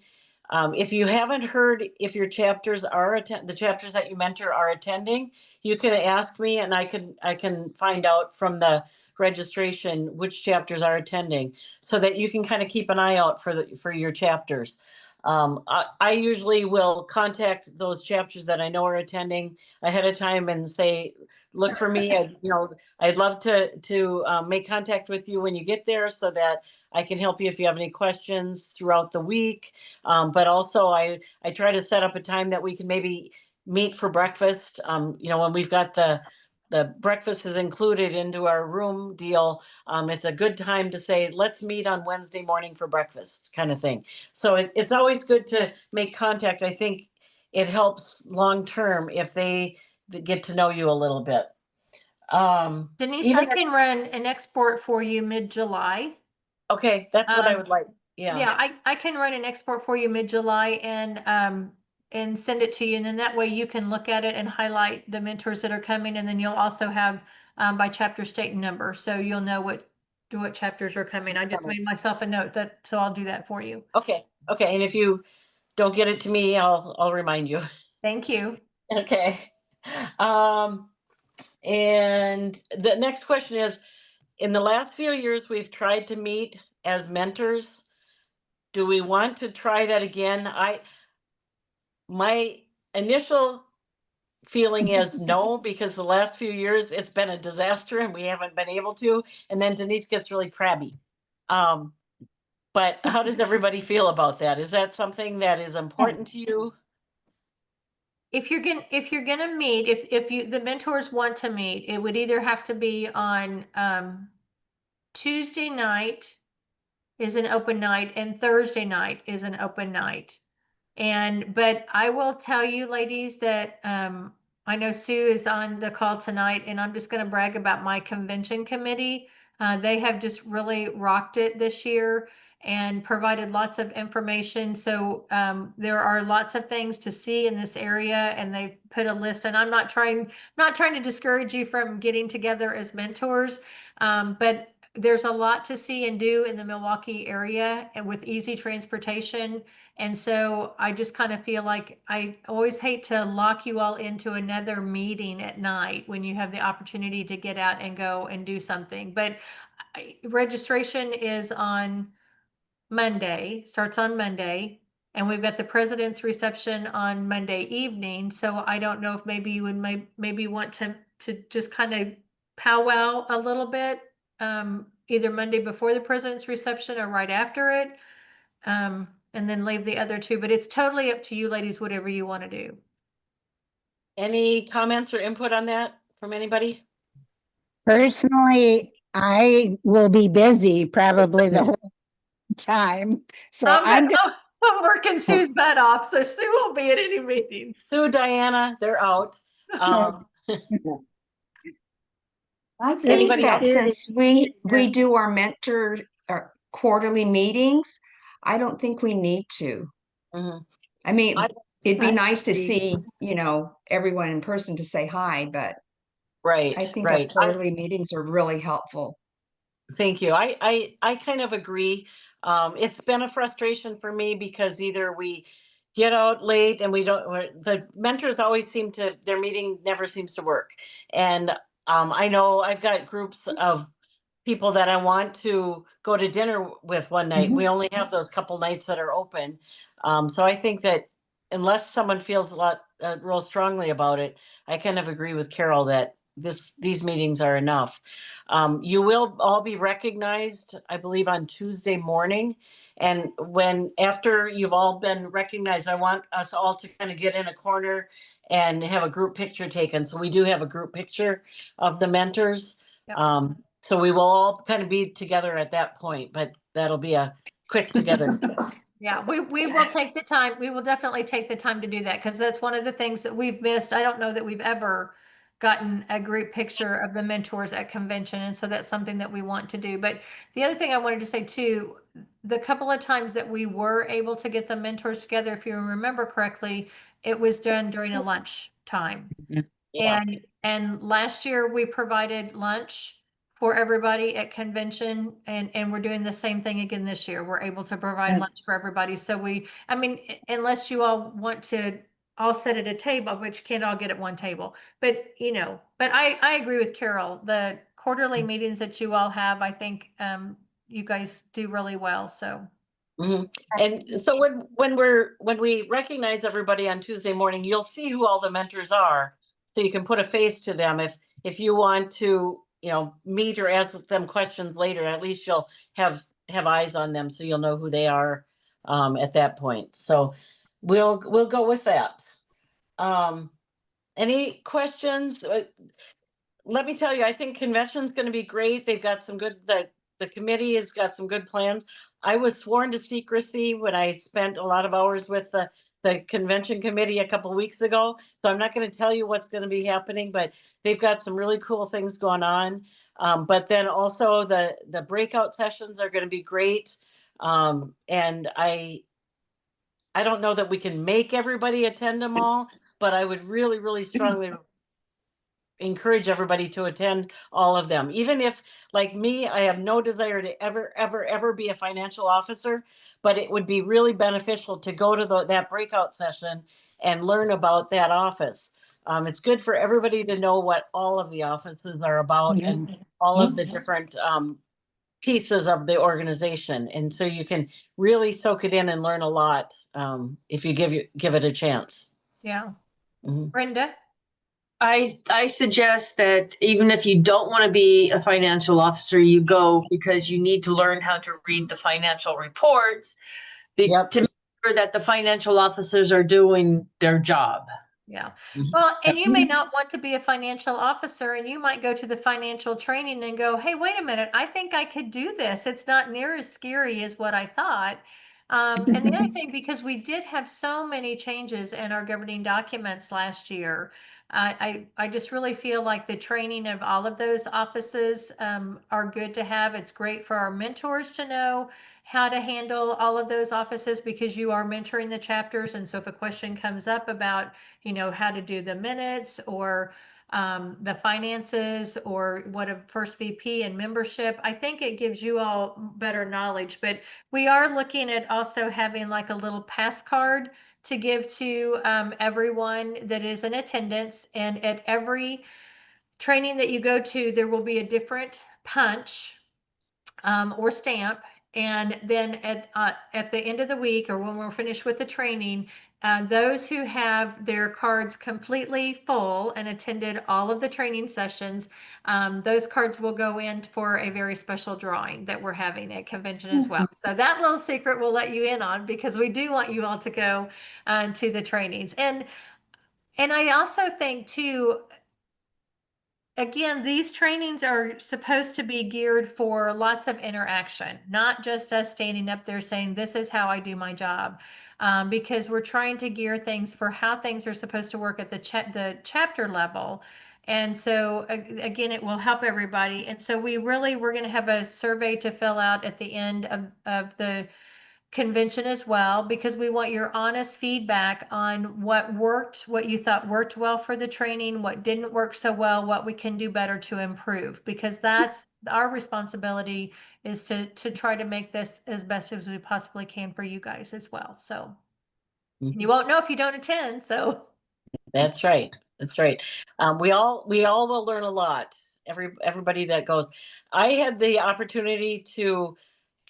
if you haven't heard if your chapters are the chapters that you mentor are attending, you can ask me and I can find out from the registration which chapters are attending so that you can kind of keep an eye out for your chapters. I usually will contact those chapters that I know are attending ahead of time and say, look for me. I'd love to make contact with you when you get there so that I can help you if you have any questions throughout the week. But also I try to set up a time that we can maybe meet for breakfast. When we've got the breakfast is included into our room deal. It's a good time to say, let's meet on Wednesday morning for breakfast kind of thing. So it's always good to make contact. I think it helps long-term if they get to know you a little bit. Denise, I can run an export for you mid-July. Okay, that's what I would like. Yeah. I can run an export for you mid-July and send it to you. And then that way you can look at it and highlight the mentors that are coming. And then you'll also have by chapter, state, and number. So you'll know what chapters are coming. I just made myself a note so I'll do that for you. Okay. And if you don't get it to me, I'll remind you. Thank you. Okay. And the next question is, in the last few years, we've tried to meet as mentors. Do we want to try that again? My initial feeling is no, because the last few years it's been a disaster and we haven't been able to. And then Denise gets really crabby. But how does everybody feel about that? Is that something that is important to you? If you're gonna meet, if the mentors want to meet, it would either have to be on Tuesday night is an open night and Thursday night is an open night. But I will tell you, ladies, that I know Sue is on the call tonight, and I'm just going to brag about my convention committee. They have just really rocked it this year and provided lots of information. So there are lots of things to see in this area, and they've put a list. And I'm not trying to discourage you from getting together as mentors, but there's a lot to see and do in the Milwaukee area and with easy transportation. And so I just kind of feel like I always hate to lock you all into another meeting at night when you have the opportunity to get out and go and do something. But registration is on Monday, starts on Monday, and we've got the president's reception on Monday evening. So I don't know if maybe you would maybe want to just kind of powwow a little bit, either Monday before the president's reception or right after it. And then leave the other two, but it's totally up to you ladies, whatever you want to do. Any comments or input on that from anybody? Personally, I will be busy probably the whole time. So I'm working Sue's butt off, so Sue won't be at any meetings. Sue, Diana, they're out. I think Anybody that else? since we do our mentor quarterly meetings, I don't think we need to. Mhm. I mean, it'd be I nice to agree. see, everyone in person to say hi, but Right. I think our quarterly meetings are really helpful. Thank you. I kind of agree. It's been a frustration for me because either we get out late and the mentors always their meeting never seems to work. And I know I've got groups of people that I want to go to dinner with one night. We only have those couple nights that are open. So I think that unless someone feels real strongly about it, I kind of agree with Carol that these meetings are enough. You will all be recognized, I believe, on Tuesday morning. And after you've all been recognized, I want us all to kind of get in a corner and have a group picture taken. So we do have a group picture of the mentors. Yep. So we will all kind of be together at that point, but that'll be a quick together. Yeah, we will take the time. We will definitely take the time to do that because that's one of the things that we've missed. I don't know that we've ever gotten a group picture of the mentors at convention. And so that's something that we want to do. But the other thing I wanted to say too, the couple of times that we were able to get the mentors together, if you remember correctly, it was done during a lunch time. Yeah. And last year we provided lunch for everybody at convention, and we're doing the same thing again this year. We're able to provide Right. lunch for everybody. So I mean, unless you all want to all sit at a table, but you can't all get at one table. But, but I agree with Carol. The quarterly meetings that you all have, I think, you guys do really well. So. Mhm. And so when we recognize everybody on Tuesday morning, you'll see who all the mentors are. So you can put a face to them. If you want to, meet or ask them questions later, at least you'll have eyes on them, so you'll know who they are at that point. So we'll go with that. Any questions? Let me tell you, I think convention's going to be great. They've got some good, the committee has got some good plans. I was sworn to secrecy when I spent a lot of hours with the convention committee a couple weeks ago. So I'm not going to tell you what's going to be happening, but they've got some really cool things going on. But then also the breakout sessions are going to be great. And I don't know that we can make everybody attend them all, but I would really, really strongly encourage everybody to attend all of them. Even if, like me, I have no desire to ever be a financial officer, but it would be really beneficial to go to that breakout session and learn about that office. It's good for everybody to know what all of the offices are about and all of the different pieces of the organization. And so you can really soak it in and learn a lot if you give it a chance. Yeah. Mhm. Brenda? I suggest that even if you don't want to be a financial officer, you go because you need to learn how to read the financial reports Yep. to make sure that the financial officers are doing their job. Yeah. Mhm. Well, and you may not want to be a financial officer, and you might go to the financial training and go, hey, wait a minute, I think I could do this. It's not near as scary as what I thought. And the other thing, because we did have so many changes in our governing documents last year, I just really feel like the training of all of those offices are good to have. It's great for our mentors to know how to handle all of those offices, because you are mentoring the chapters. And so if a question comes up about, how to do the minutes or the finances or what a first VP and membership, I think it gives you all better knowledge. But we are looking at also having like a little pass card to give to everyone that is in attendance. And at every training that you go to, there will be a different punch or stamp. And then at the end of the week, or when we're finished with the training, those who have their cards completely full and attended all of the training sessions, those cards will go in for a very special drawing that we're having at convention as well. So that little secret we'll let you in on, because we do want you all to go to the trainings. And I also think too, again, these trainings are supposed to be geared for lots of interaction, not just us standing up there saying, this is how I do my job. Because we're trying to gear things for how things are supposed to work at the chapter level. And so again, it will help everybody. And so we're going to have a survey to fill out at the end of the convention as well, because we want your honest feedback on what worked, what you thought worked well for the training, what didn't work so well, what we can do better to improve, because that's our responsibility, is to try to make this as best as we possibly can for you guys as well. So you won't know if you don't attend. So That's right. That's right. We all will learn a lot. Everybody that goes. I had the opportunity to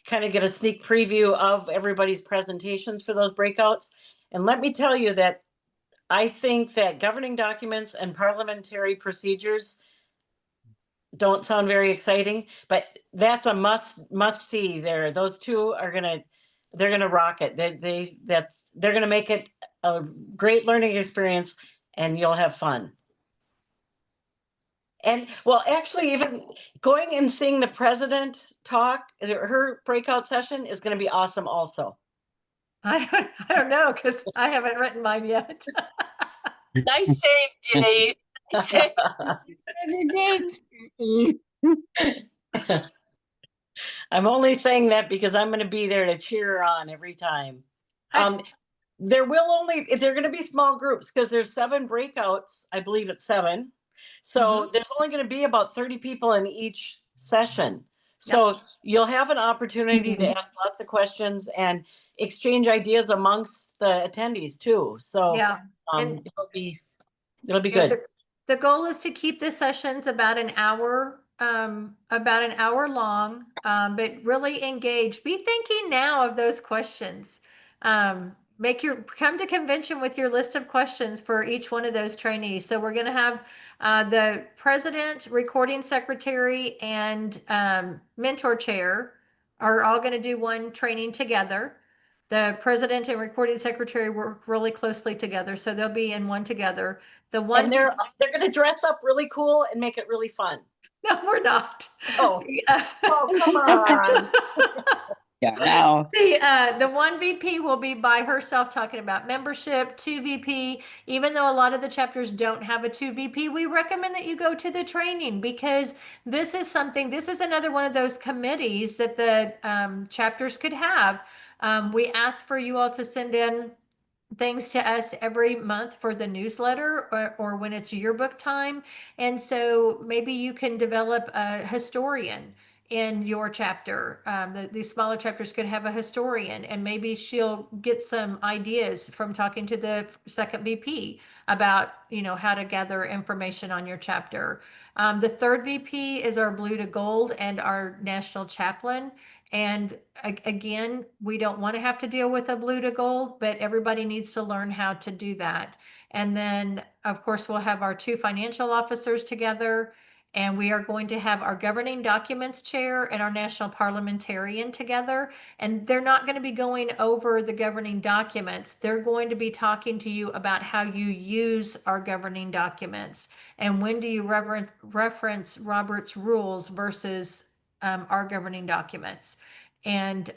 kind of get a sneak preview of everybody's presentations for those breakouts. And let me tell you that I think that governing documents and parliamentary procedures don't sound very exciting, but that's a must see there. Those two are they're gonna rock it. They're gonna make it a great learning experience, and you'll have fun. And well, actually, even going and seeing the president talk, her breakout session is going to be awesome also. I don't know, because I haven't written mine yet. Nice save, Denise. Nice save. I'm only saying that because I'm going to be there to cheer her on every time. They're going to be small groups, because there's 7 breakouts. I believe it's 7. So there's only going to be about 30 people in each session. So you'll have an opportunity to ask lots of questions and exchange ideas amongst the attendees too. So Yeah. And it'll be yeah, good. the goal is to keep the sessions about an hour long, but really engage. Be thinking now of those questions. Come to convention with your list of questions for each one of those trainees. So we're going to have the president, recording secretary, and mentor chair are all going to do one training together. The president and recording secretary work really closely together, so they'll be in one together. The one And they're going to dress up really cool and make it really fun. No, we're not. Oh, oh come on. Yeah, no. The one VP will be by herself talking about membership. 2 VP, even though a lot of the chapters don't have a 2 VP, we recommend that you go to the training, because this is another one of those committees that the chapters could have. We ask for you all to send in things to us every month for the newsletter, or when it's yearbook time. And so maybe you can develop a historian in your chapter. These smaller chapters could have a historian, and maybe she'll get some ideas from talking to the second VP about, how to gather information on your chapter. The third VP is our blue to gold and our national chaplain. And again, we don't want to have to deal with a blue to gold, but everybody needs to learn how to do that. And then, of course, we'll have our 2 financial officers together, and we are going to have our governing documents chair and our national parliamentarian together. And they're not going to be going over the governing documents. They're going to be talking to you about how you use our governing documents, and when do you reference Robert's rules versus our governing documents. And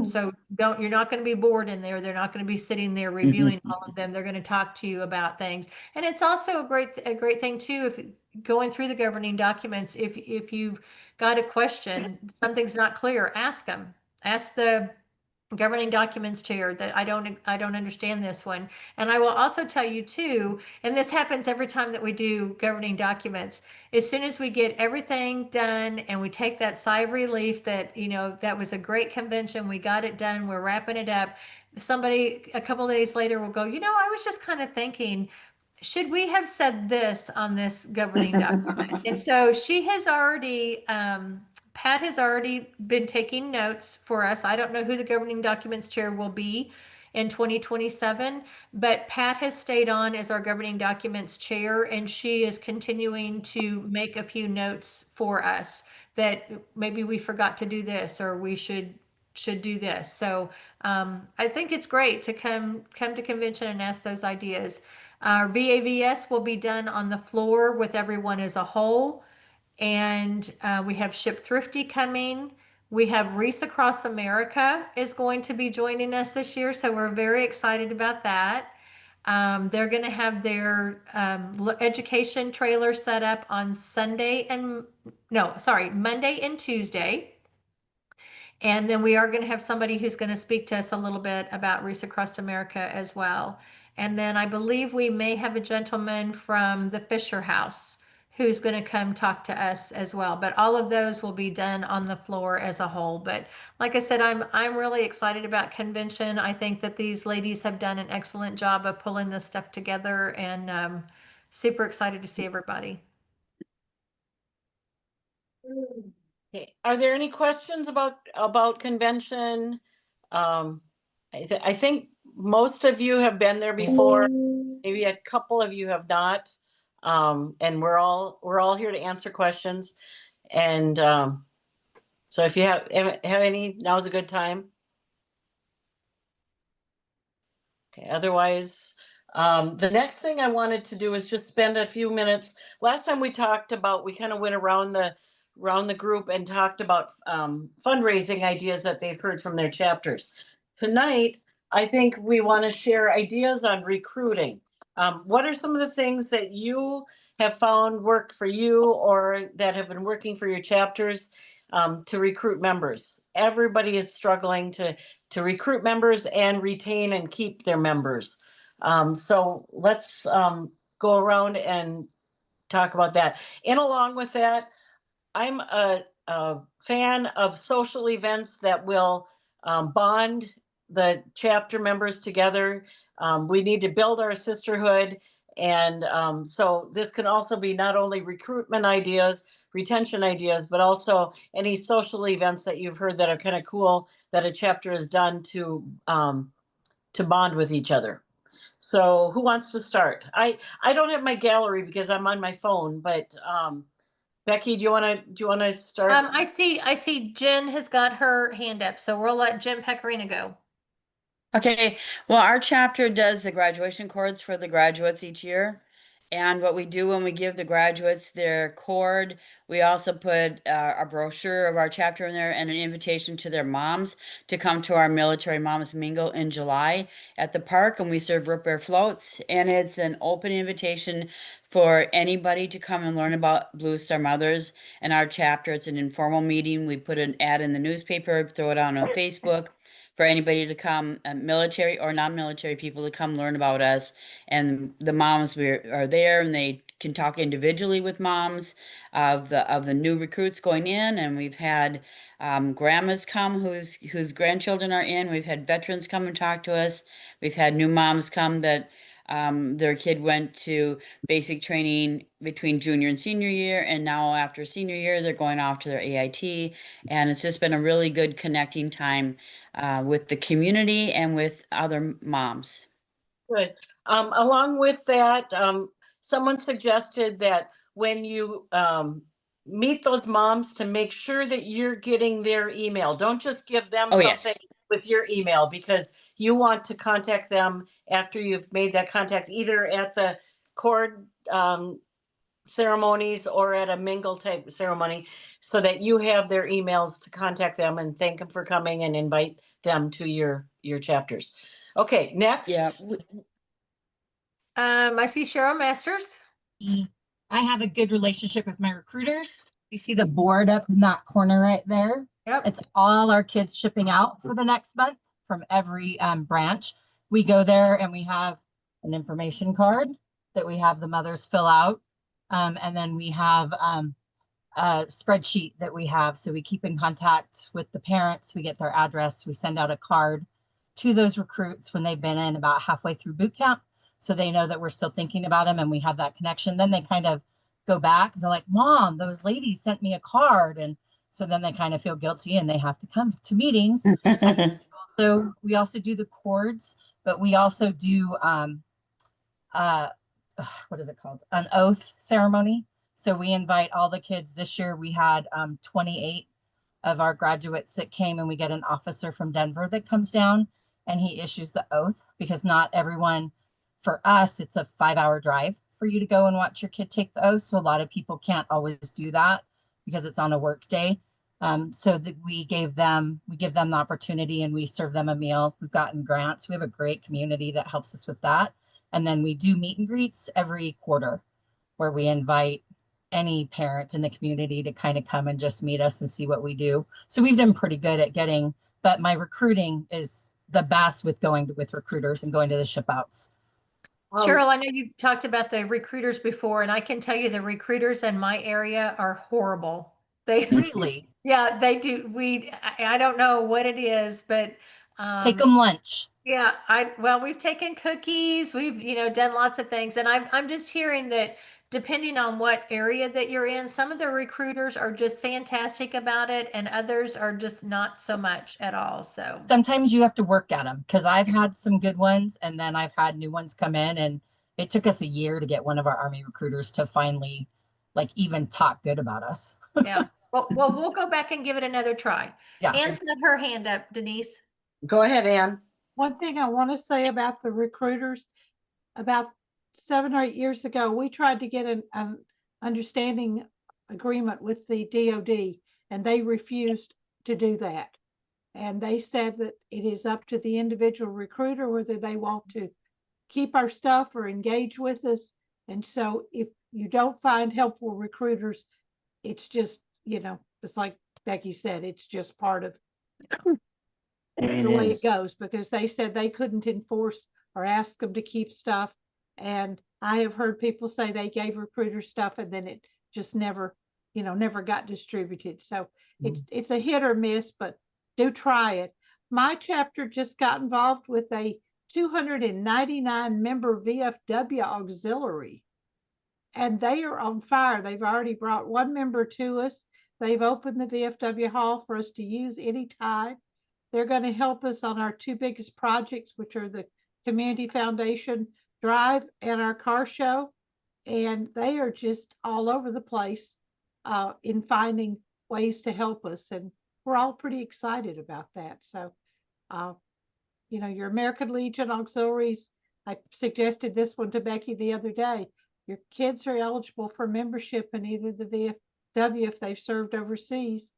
so you're not going to be bored in there. They're not going to be sitting there reviewing all of them. They're going to talk to you about things. And it's also a great thing too, if going through the governing documents, if you've got a question, something's not clear, ask them. Ask the governing documents chair that I don't understand this one. And I will also tell you too, and this happens every time that we do governing documents, as soon as we get everything done and we take that sigh of relief that, that was a great convention, we got it done, we're wrapping it up, somebody a couple of days later will go, I was just kind of thinking, should we have said this on this governing document? And so she has already, Pat has already been taking notes for us. I don't know who the governing documents chair will be in 2027, but Pat has stayed on as our governing documents chair, and she is continuing to make a few notes for us that maybe we forgot to do this, or we should do this. So I think it's great to come to convention and ask those ideas. Our BAVS will be done on the floor with everyone as a whole. And we have Ship Thrifty coming. We have Reese Across America is going to be joining us this year. So we're very excited about that. They're going to have their education trailer set up on Monday and Tuesday. And then we are going to have somebody who's going to speak to us a little bit about Reese Across America as well. And then I believe we may have a gentleman from the Fisher House who's going to come talk to us as well. But all of those will be done on the floor as a whole. But like I said, I'm really excited about convention. I think that these ladies have done an excellent job of pulling this stuff together, and super excited to see everybody. Okay. Are there any questions about convention? I think most of you have been there before. Maybe a couple of you have not. And we're all here to answer questions. And so if you have any, now's a good time. Okay. Otherwise, the next thing I wanted to do is just spend a few minutes. Last time we talked about, we kind of went around the group and talked about fundraising ideas that they've heard from their chapters. Tonight, I think we want to share ideas on recruiting. What are some of the things that you have found work for you, or that have been working for your chapters to recruit members? Everybody is struggling to recruit members and retain and keep their members. So let's go around and talk about that. And along with that, I'm a a fan of social events that will bond the chapter members together. We need to build our sisterhood. And so this can also be not only recruitment ideas, retention ideas, but also any social events that you've heard that are kind of cool that a chapter has done to bond with each other. So who wants to start? I don't have my gallery because I'm on my phone, but Becky, do you want to start? I see Jen has got her hand up, so we'll let Jen Pecorino go. Okay, well, our chapter does the graduation cords for the graduates each year. And what we do when we give the graduates their cord, we also put a brochure of our chapter in there and an invitation to their moms to come to our Military Moms Mingle in July at the park. And we serve root beer floats. And it's an open invitation for anybody to come and learn about Blue Star Mothers and our chapter. It's an informal meeting. We put an ad in the newspaper, throw it on Facebook for anybody to come, military or non-military people to come learn about us. And the moms are there, and they can talk individually with moms of the new recruits going in. And we've had grandmas come whose grandchildren are in. We've had veterans come and talk to us. We've had new moms come that their kid went to basic training between junior and senior year, and now after senior year, they're going off to their AIT. And it's just been a really good connecting time with the community and with other moms. Good. Along with that, someone suggested that when you meet those moms, to make sure that you're getting their email. Don't just give them Oh, something yes. with your email, because you want to contact them after you've made that contact, either at the cord ceremonies or at a mingle type ceremony, so that you have their emails to contact them and thank them for coming and invite them to your chapters. Okay, next. Yeah. I see Cheryl Masters. I have a good relationship with my recruiters. You see the board up in that corner right there? Yep. It's all our kids shipping out for the next month from every branch. We go there and we have an information card that we have the mothers fill out. And then we have a spreadsheet that we have. So we keep in contact with the parents. We get their address. We send out a card to those recruits when they've been in about halfway through boot camp, so they know that we're still thinking about them and we have that connection. Then they kind of go back. They're like, Mom, those ladies sent me a card. And so then they kind of feel guilty and they have to come to meetings. So we also do the cords, but we also do, what is it called? An oath ceremony. So we invite all the kids. This year we had 28 of our graduates that came, and we get an officer from Denver that comes down and he issues the oath, because not everyone, for us, it's a 5-hour drive for you to go and watch your kid take the oath. So a lot of people can't always do that because it's on a work day. So that we give them the opportunity, and we serve them a meal. We've gotten grants. We have a great community that helps us with that. And then we do meet and greets every quarter, where we invite any parent in the community to kind of come and just meet us and see what we do. So we've done pretty good at getting, but my recruiting is the best with going with recruiters and going to the ship outs. Cheryl, I know you talked about the recruiters before, and I can tell you the recruiters in my area are horrible. They Really? Yeah, they do. I don't know what it is, but Take them lunch. yeah, we've taken cookies, we've, done lots of things. And I'm just hearing that depending on what area that you're in, some of the recruiters are just fantastic about it, and others are just not so much at all. So Sometimes you have to work at them, because I've had some good ones and then I've had new ones come in, and it took us a year to get one of our Army recruiters to finally even talk good about us. yeah. Well, we'll go back and give it another try. Yeah. Anne's got her hand up, Denise. Go ahead, Ann. One thing I want to say about the recruiters, about 7 or 8 years ago, we tried to get an understanding agreement with the DOD, and they refused to do that. And they said that it is up to the individual recruiter whether they want to keep our stuff or engage with us. And so if you don't find helpful recruiters, it's just, it's like Becky said, it's just part of the way it goes, because they said they couldn't enforce or ask them to keep stuff. And I have heard people say they gave recruiters stuff and then it just never never got distributed. So it's a hit or miss, but do try it. My chapter just got involved with a 299 member VFW auxiliary, and they are on fire. They've already brought one member to us. They've opened the VFW hall for us to use anytime. They're going to help us on our two biggest projects, which are the Community Foundation Drive and our car show. And they are just all over the place in finding ways to help us. And we're all pretty excited about that. So, your American Legion auxiliaries, I suggested this one to Becky the other day. Your kids are eligible for membership in either the VFW if they've served overseas,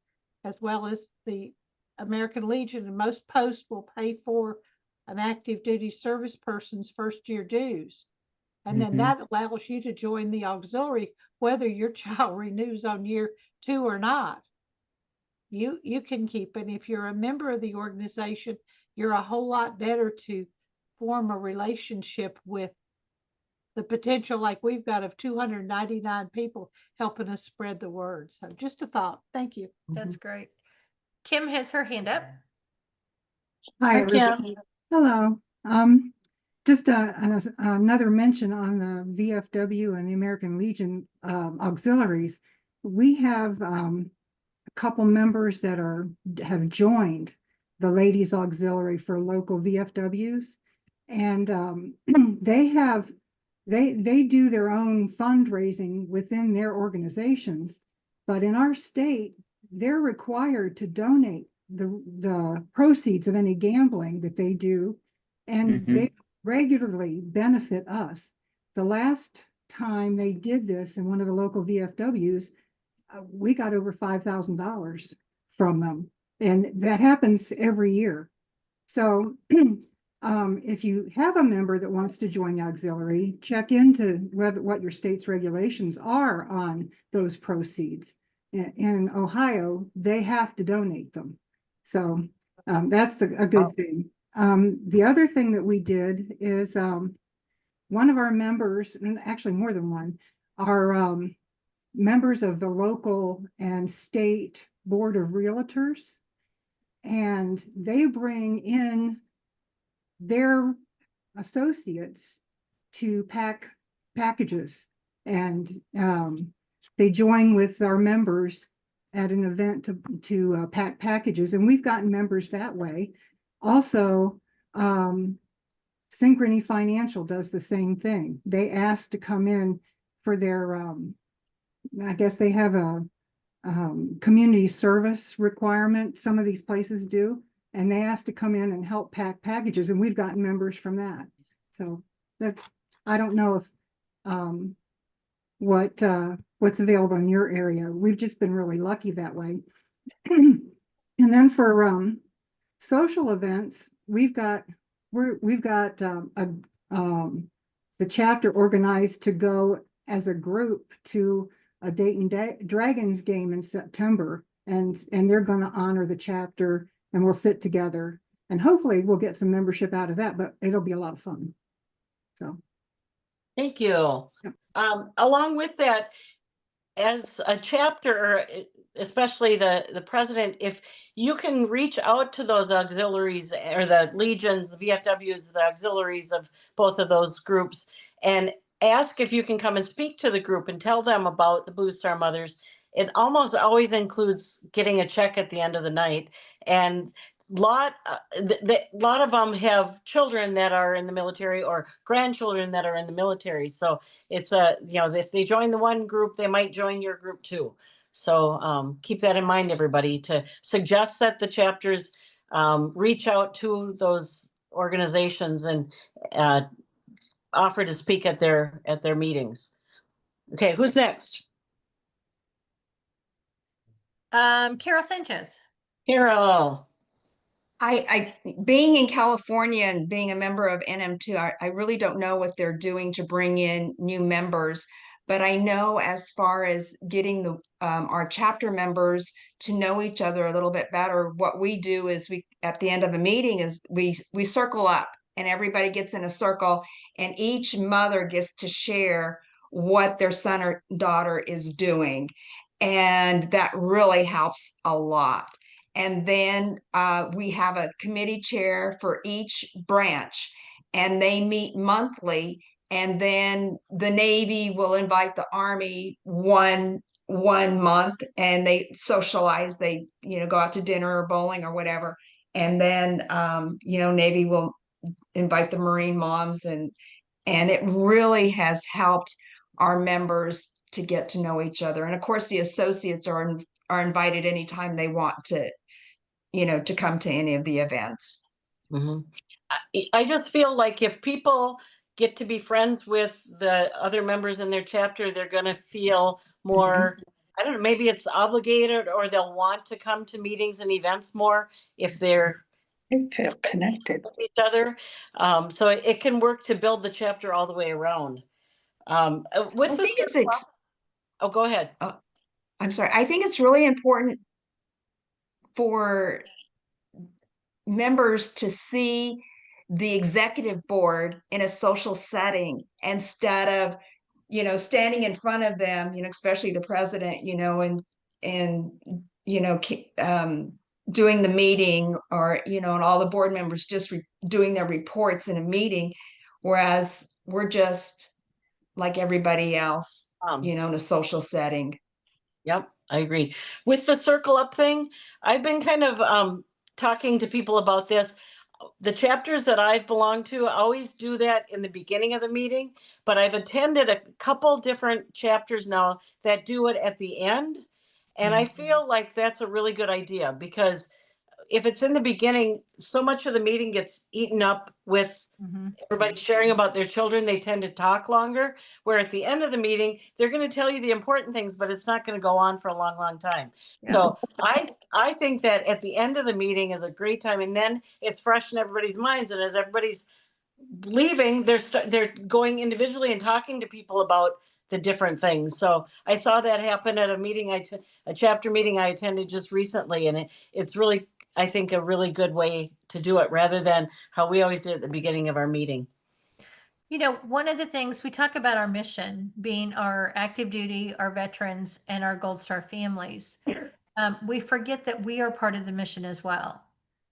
as well as the American Legion, and most posts will pay for an active duty service person's first year dues. And then that allows you to join the auxiliary, whether your child renews on year 2 or not. You can keep, and if you're a member of the organization, you're a whole lot better to form a relationship with the potential, like we've got, of 299 people helping us spread the word. So just a thought. Thank you. That's great. Kim has her hand up. Hi, Hi, Kim. everybody. Hello. Just another mention on the VFW and the American Legion auxiliaries. We have a couple members that have joined the Ladies Auxiliary for local VFWs, and they do their own fundraising within their organizations, but in our state, they're required to donate the proceeds of any gambling that they do, and they regularly benefit us. The last time they did this in one of the local VFWs, we got over $5,000 from them, and that happens every year. So if you have a member that wants to join the auxiliary, check into what your state's regulations are on those proceeds. In Ohio, they have to donate them. So that's a good thing. The other thing that we did is one of our members, and actually more than one, are members of the local and state board of realtors, and they bring in their associates to pack packages, and they join with our members at an event to pack packages, and we've gotten members that way. Also, Synchrony Financial does the same thing. They ask to come in for their, I guess they have a community service requirement. Some of these places do, and they ask to come in and help pack packages, and we've gotten members from that. So that's, I don't know if what's available in your area. We've just been really lucky that way. And then for social events, we've got the chapter organized to go as a group to a Dayton Dragons game in September, and they're going to honor the chapter, and we'll sit together, and hopefully we'll get some membership out of that, but it'll be a lot of fun. So Thank you. Along with that, as a chapter, especially the president, if you can reach out to those auxiliaries or the legions, the VFWs, the auxiliaries of both of those groups, and ask if you can come and speak to the group and tell them about the Blue Star Mothers. It almost always includes getting a check at the end of the night, and lot of them have children that are in the military or grandchildren that are in the military. So it's if they join the one group, they might join your group too. So keep that in mind, everybody, to suggest that the chapters reach out to those organizations and offer to speak at their meetings. Okay, who's next? Carol Sanchez. Carol. I being in California and being a member of NM2, I really don't know what they're doing to bring in new members, but I know as far as getting the our chapter members to know each other a little bit better, what we do is we at the end of a meeting is we circle up, and everybody gets in a circle, and each mother gets to share what their son or daughter is doing. And that really helps a lot. And then we have a committee chair for each branch, and they meet monthly. And then the Navy will invite the Army one month, and they socialize. They, go out to dinner or bowling or whatever. And then Navy will invite the Marine moms, and it really has helped our members to get to know each other. And of course, the associates are invited anytime they want to, to come to any of the events. Mhm. I just feel like if people get to be friends with the other members in their chapter, they're going to feel more, I don't know, maybe it's obligated, or they'll want to come to meetings and events more if they're They feel connected. with each other. So it can work to build the chapter all the way around. With I the think it's oh, go ahead. I'm sorry. I think it's really important for members to see the executive board in a social setting instead of, standing in front of them, especially the president, and doing the meeting, or, and all the board members just doing their reports in a meeting, whereas we're just like everybody else, in a social setting. Yep, I agree. With the circle up thing, I've been kind of talking to people about this. The chapters that I've belonged to always do that in the beginning of the meeting, but I've attended a couple different chapters now that do it at the end. And I feel like that's a really good idea, because if it's in the beginning, so much of the meeting gets eaten up with everybody sharing about their children. They tend to talk longer, where at the end of the meeting, they're going to tell you the important things, but it's not going to go on for a long, long time. Yeah. So I think that at the end of the meeting is a great time, and then it's fresh in everybody's minds. And as everybody's leaving, they're going individually and talking to people about the different things. So I saw that happen at a meeting, a chapter meeting I attended just recently, and it's really, I think, a really good way to do it, rather than how we always did at the beginning of our meeting. One of the things we talk about, our mission being our active duty, our veterans, and our Gold Star families. We forget that we are part of the mission as well.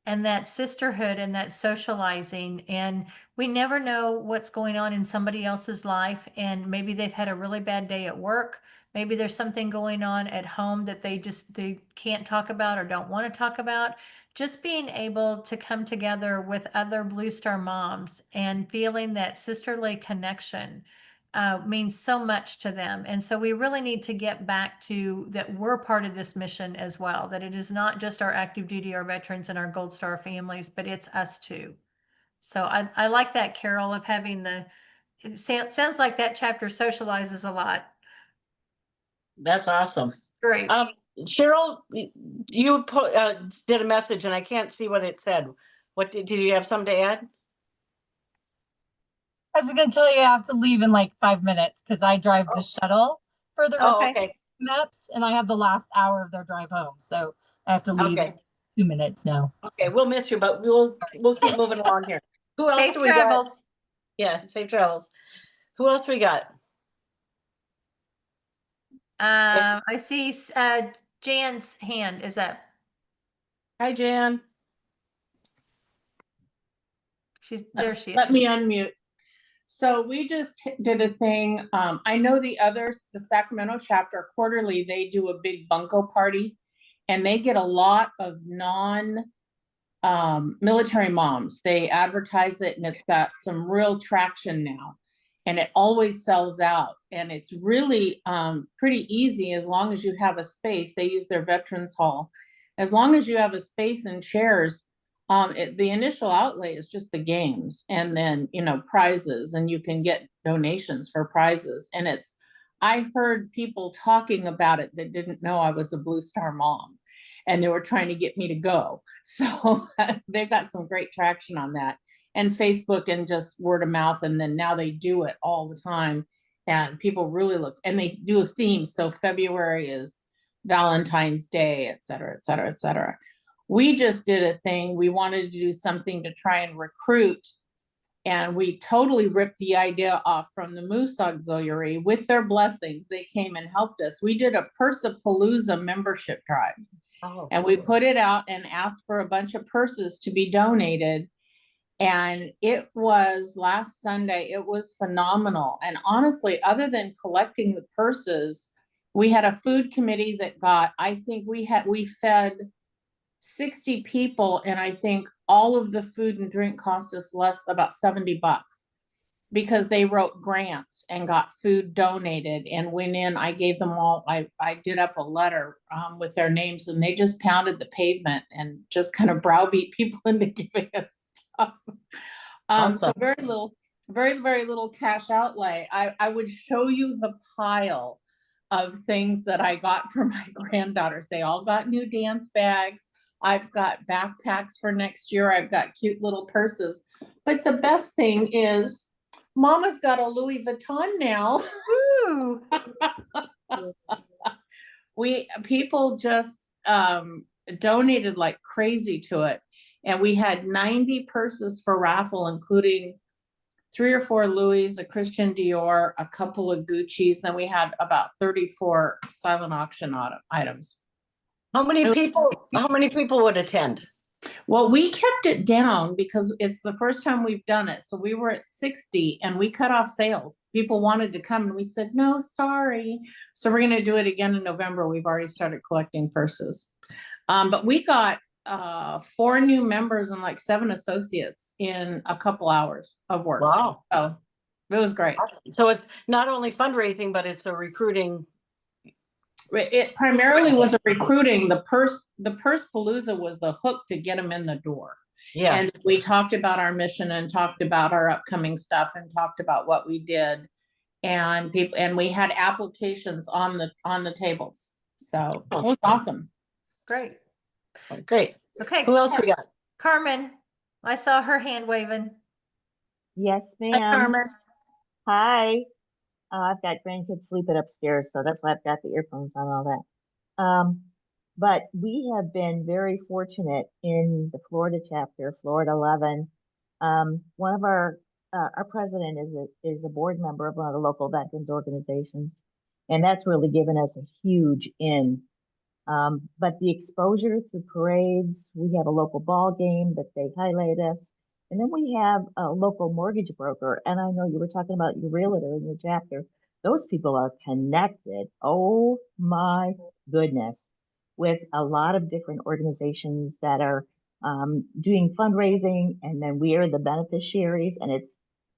And that sisterhood and that socializing, and we never know what's going on in somebody else's life. And maybe they've had a really bad day at work. Maybe there's something going on at home that they can't talk about or don't want to talk about. Just being able to come together with other Blue Star moms and feeling that sisterly connection means so much to them. And so we really need to get back to that we're part of this mission as well, that it is not just our active duty, our veterans, and our Gold Star families, but it's us too. So I like that, Carol, of having it sounds like that chapter socializes a lot. That's awesome. Great. Cheryl, you did a message and I can't see what it said. What did you have something to add? I was going to tell you I have to leave in like 5 minutes because I drive the shuttle for the Okay. MEPS, and I have the last hour of their drive home. So I have to leave in 2 minutes now. Okay, we'll miss you, but we'll keep moving along here. Who else Safe do we got? travels. Yeah, safe travels. Who else we got? I see Jan's hand is up. Hi, Jan. There she is. Let me unmute. So we just did a thing. I know the others, the Sacramento chapter quarterly, they do a big bunko party, and they get a lot of military moms. They advertise it, and it's got some real traction now, and it always sells out. And it's really pretty easy as long as you have a space. They use their veterans hall. As long as you have a space and chairs, the initial outlay is just the games, and then, prizes, and you can get donations for prizes. And I heard people talking about it that didn't know I was a Blue Star mom, and they were trying to get me to go. So they've got some great traction on that, and Facebook and just word of mouth. And then now they do it all the time, and people really look, and they do a theme. So February is Valentine's Day, et cetera, et cetera, et cetera. We just did a thing. We wanted to do something to try and recruit And we totally ripped the idea off from the Moose Auxiliary. With their blessings, they came and helped us. We did a Pursapalooza membership drive. Oh, And we put it out and asked for a bunch of purses to be donated. And it was last Sunday, it was phenomenal. And honestly, other than collecting the purses, we had a food committee that got, I think we fed 60 people, and I think all of the food and drink cost us about $70 because they wrote grants and got food donated and went in. I gave them all, I did up a letter with their names, and they just pounded the pavement and just kind of browbeat people into giving us stuff. So Awesome. very little cash outlay. I would show you the pile of things that I got for my granddaughters. They all got new dance bags. I've got backpacks for next year. I've got cute little purses. But the best thing is Mama's got a Louis Vuitton now. Ooh. People just donated like crazy to it. And we had 90 purses for raffle, including 3 or 4 Louis, a Christian Dior, a couple of Gucci's. Then we had about 34 silent auction items. How many people would attend? Well, we kept it down because it's the first time we've done it. So we were at 60 and we cut off sales. People wanted to come and we said, no, sorry. So we're going to do it again in November. We've already started collecting purses. But we got 4 new members and like 7 associates in a couple hours of work. Wow. So it was great. So it's not only fundraising, but it's a recruiting. It primarily was a recruiting. The Pursapalooza was the hook to get them in the door. Yeah. And we talked about our mission and talked about our upcoming stuff and talked about what we did. And we had applications on the tables. So it was awesome. Great. Great. Okay. Who else we got? Carmen, I saw her hand waving. Yes, Hi, ma'am. Carmen. Hi. I've got grandkids sleeping upstairs, so that's why I've got the earphones on, all that. But we have been very fortunate in the Florida chapter, Florida 11. One of our president is a board member of one of the local veterans organizations, and that's really given us a huge in. But the exposure through parades, we have a local ball game that they highlight us. And then we have a local mortgage broker. And I know you were talking about your realtor in your chapter. Those people are connected. Oh my goodness. With a lot of different organizations that are doing fundraising, and then we are the beneficiaries, and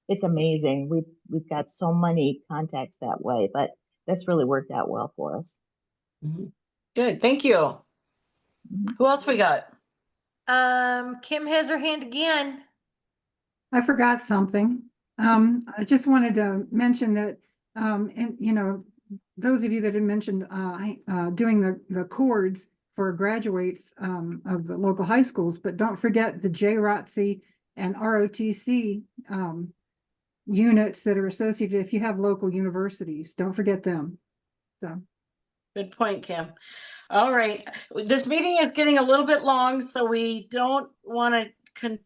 it's amazing. We've got so many contacts that way, but that's really worked out well for us. Mm-hmm. Good, thank you. Mm-hmm. Who else we got? Kim has her hand again. I forgot something. I just wanted to mention that, and you know, those of you that had mentioned doing the chords for graduates of the local high schools, but don't forget the JROTC and ROTC units that are associated if you have local universities. Don't forget them. So. Good point, Kim. All right. This meeting is getting a little bit long, so we don't want to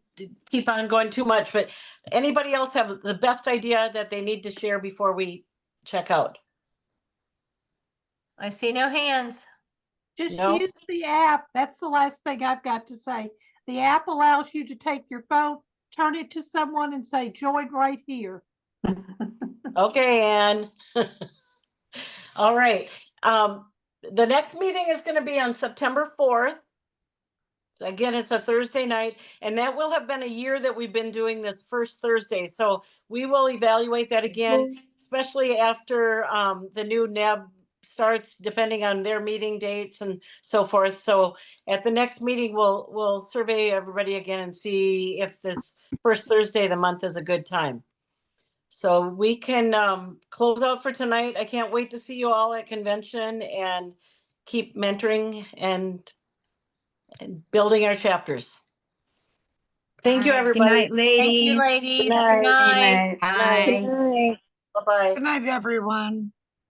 keep on going too much, but anybody else have the best idea that they need to share before we check out? I see no hands. Just use the app. That's the last thing I've got to say. The app allows you to take your phone, turn it to someone and say, join right here. Okay, Ann. All right. The next meeting is going to be on September 4th. So again, it's a Thursday night, and that will have been a year that we've been doing this first Thursday. So we will evaluate that again, especially after the new NEB starts, depending on their meeting dates and so forth. So at the next meeting, we'll survey everybody again and see if this first Thursday of the month is a good time. So we can close out for tonight. I can't wait to see you all at convention and keep mentoring and building our chapters. Thank you, everybody. Good night, ladies. Thank you, ladies. Good night. Good night. Bye. Bye-bye. Good night, everyone.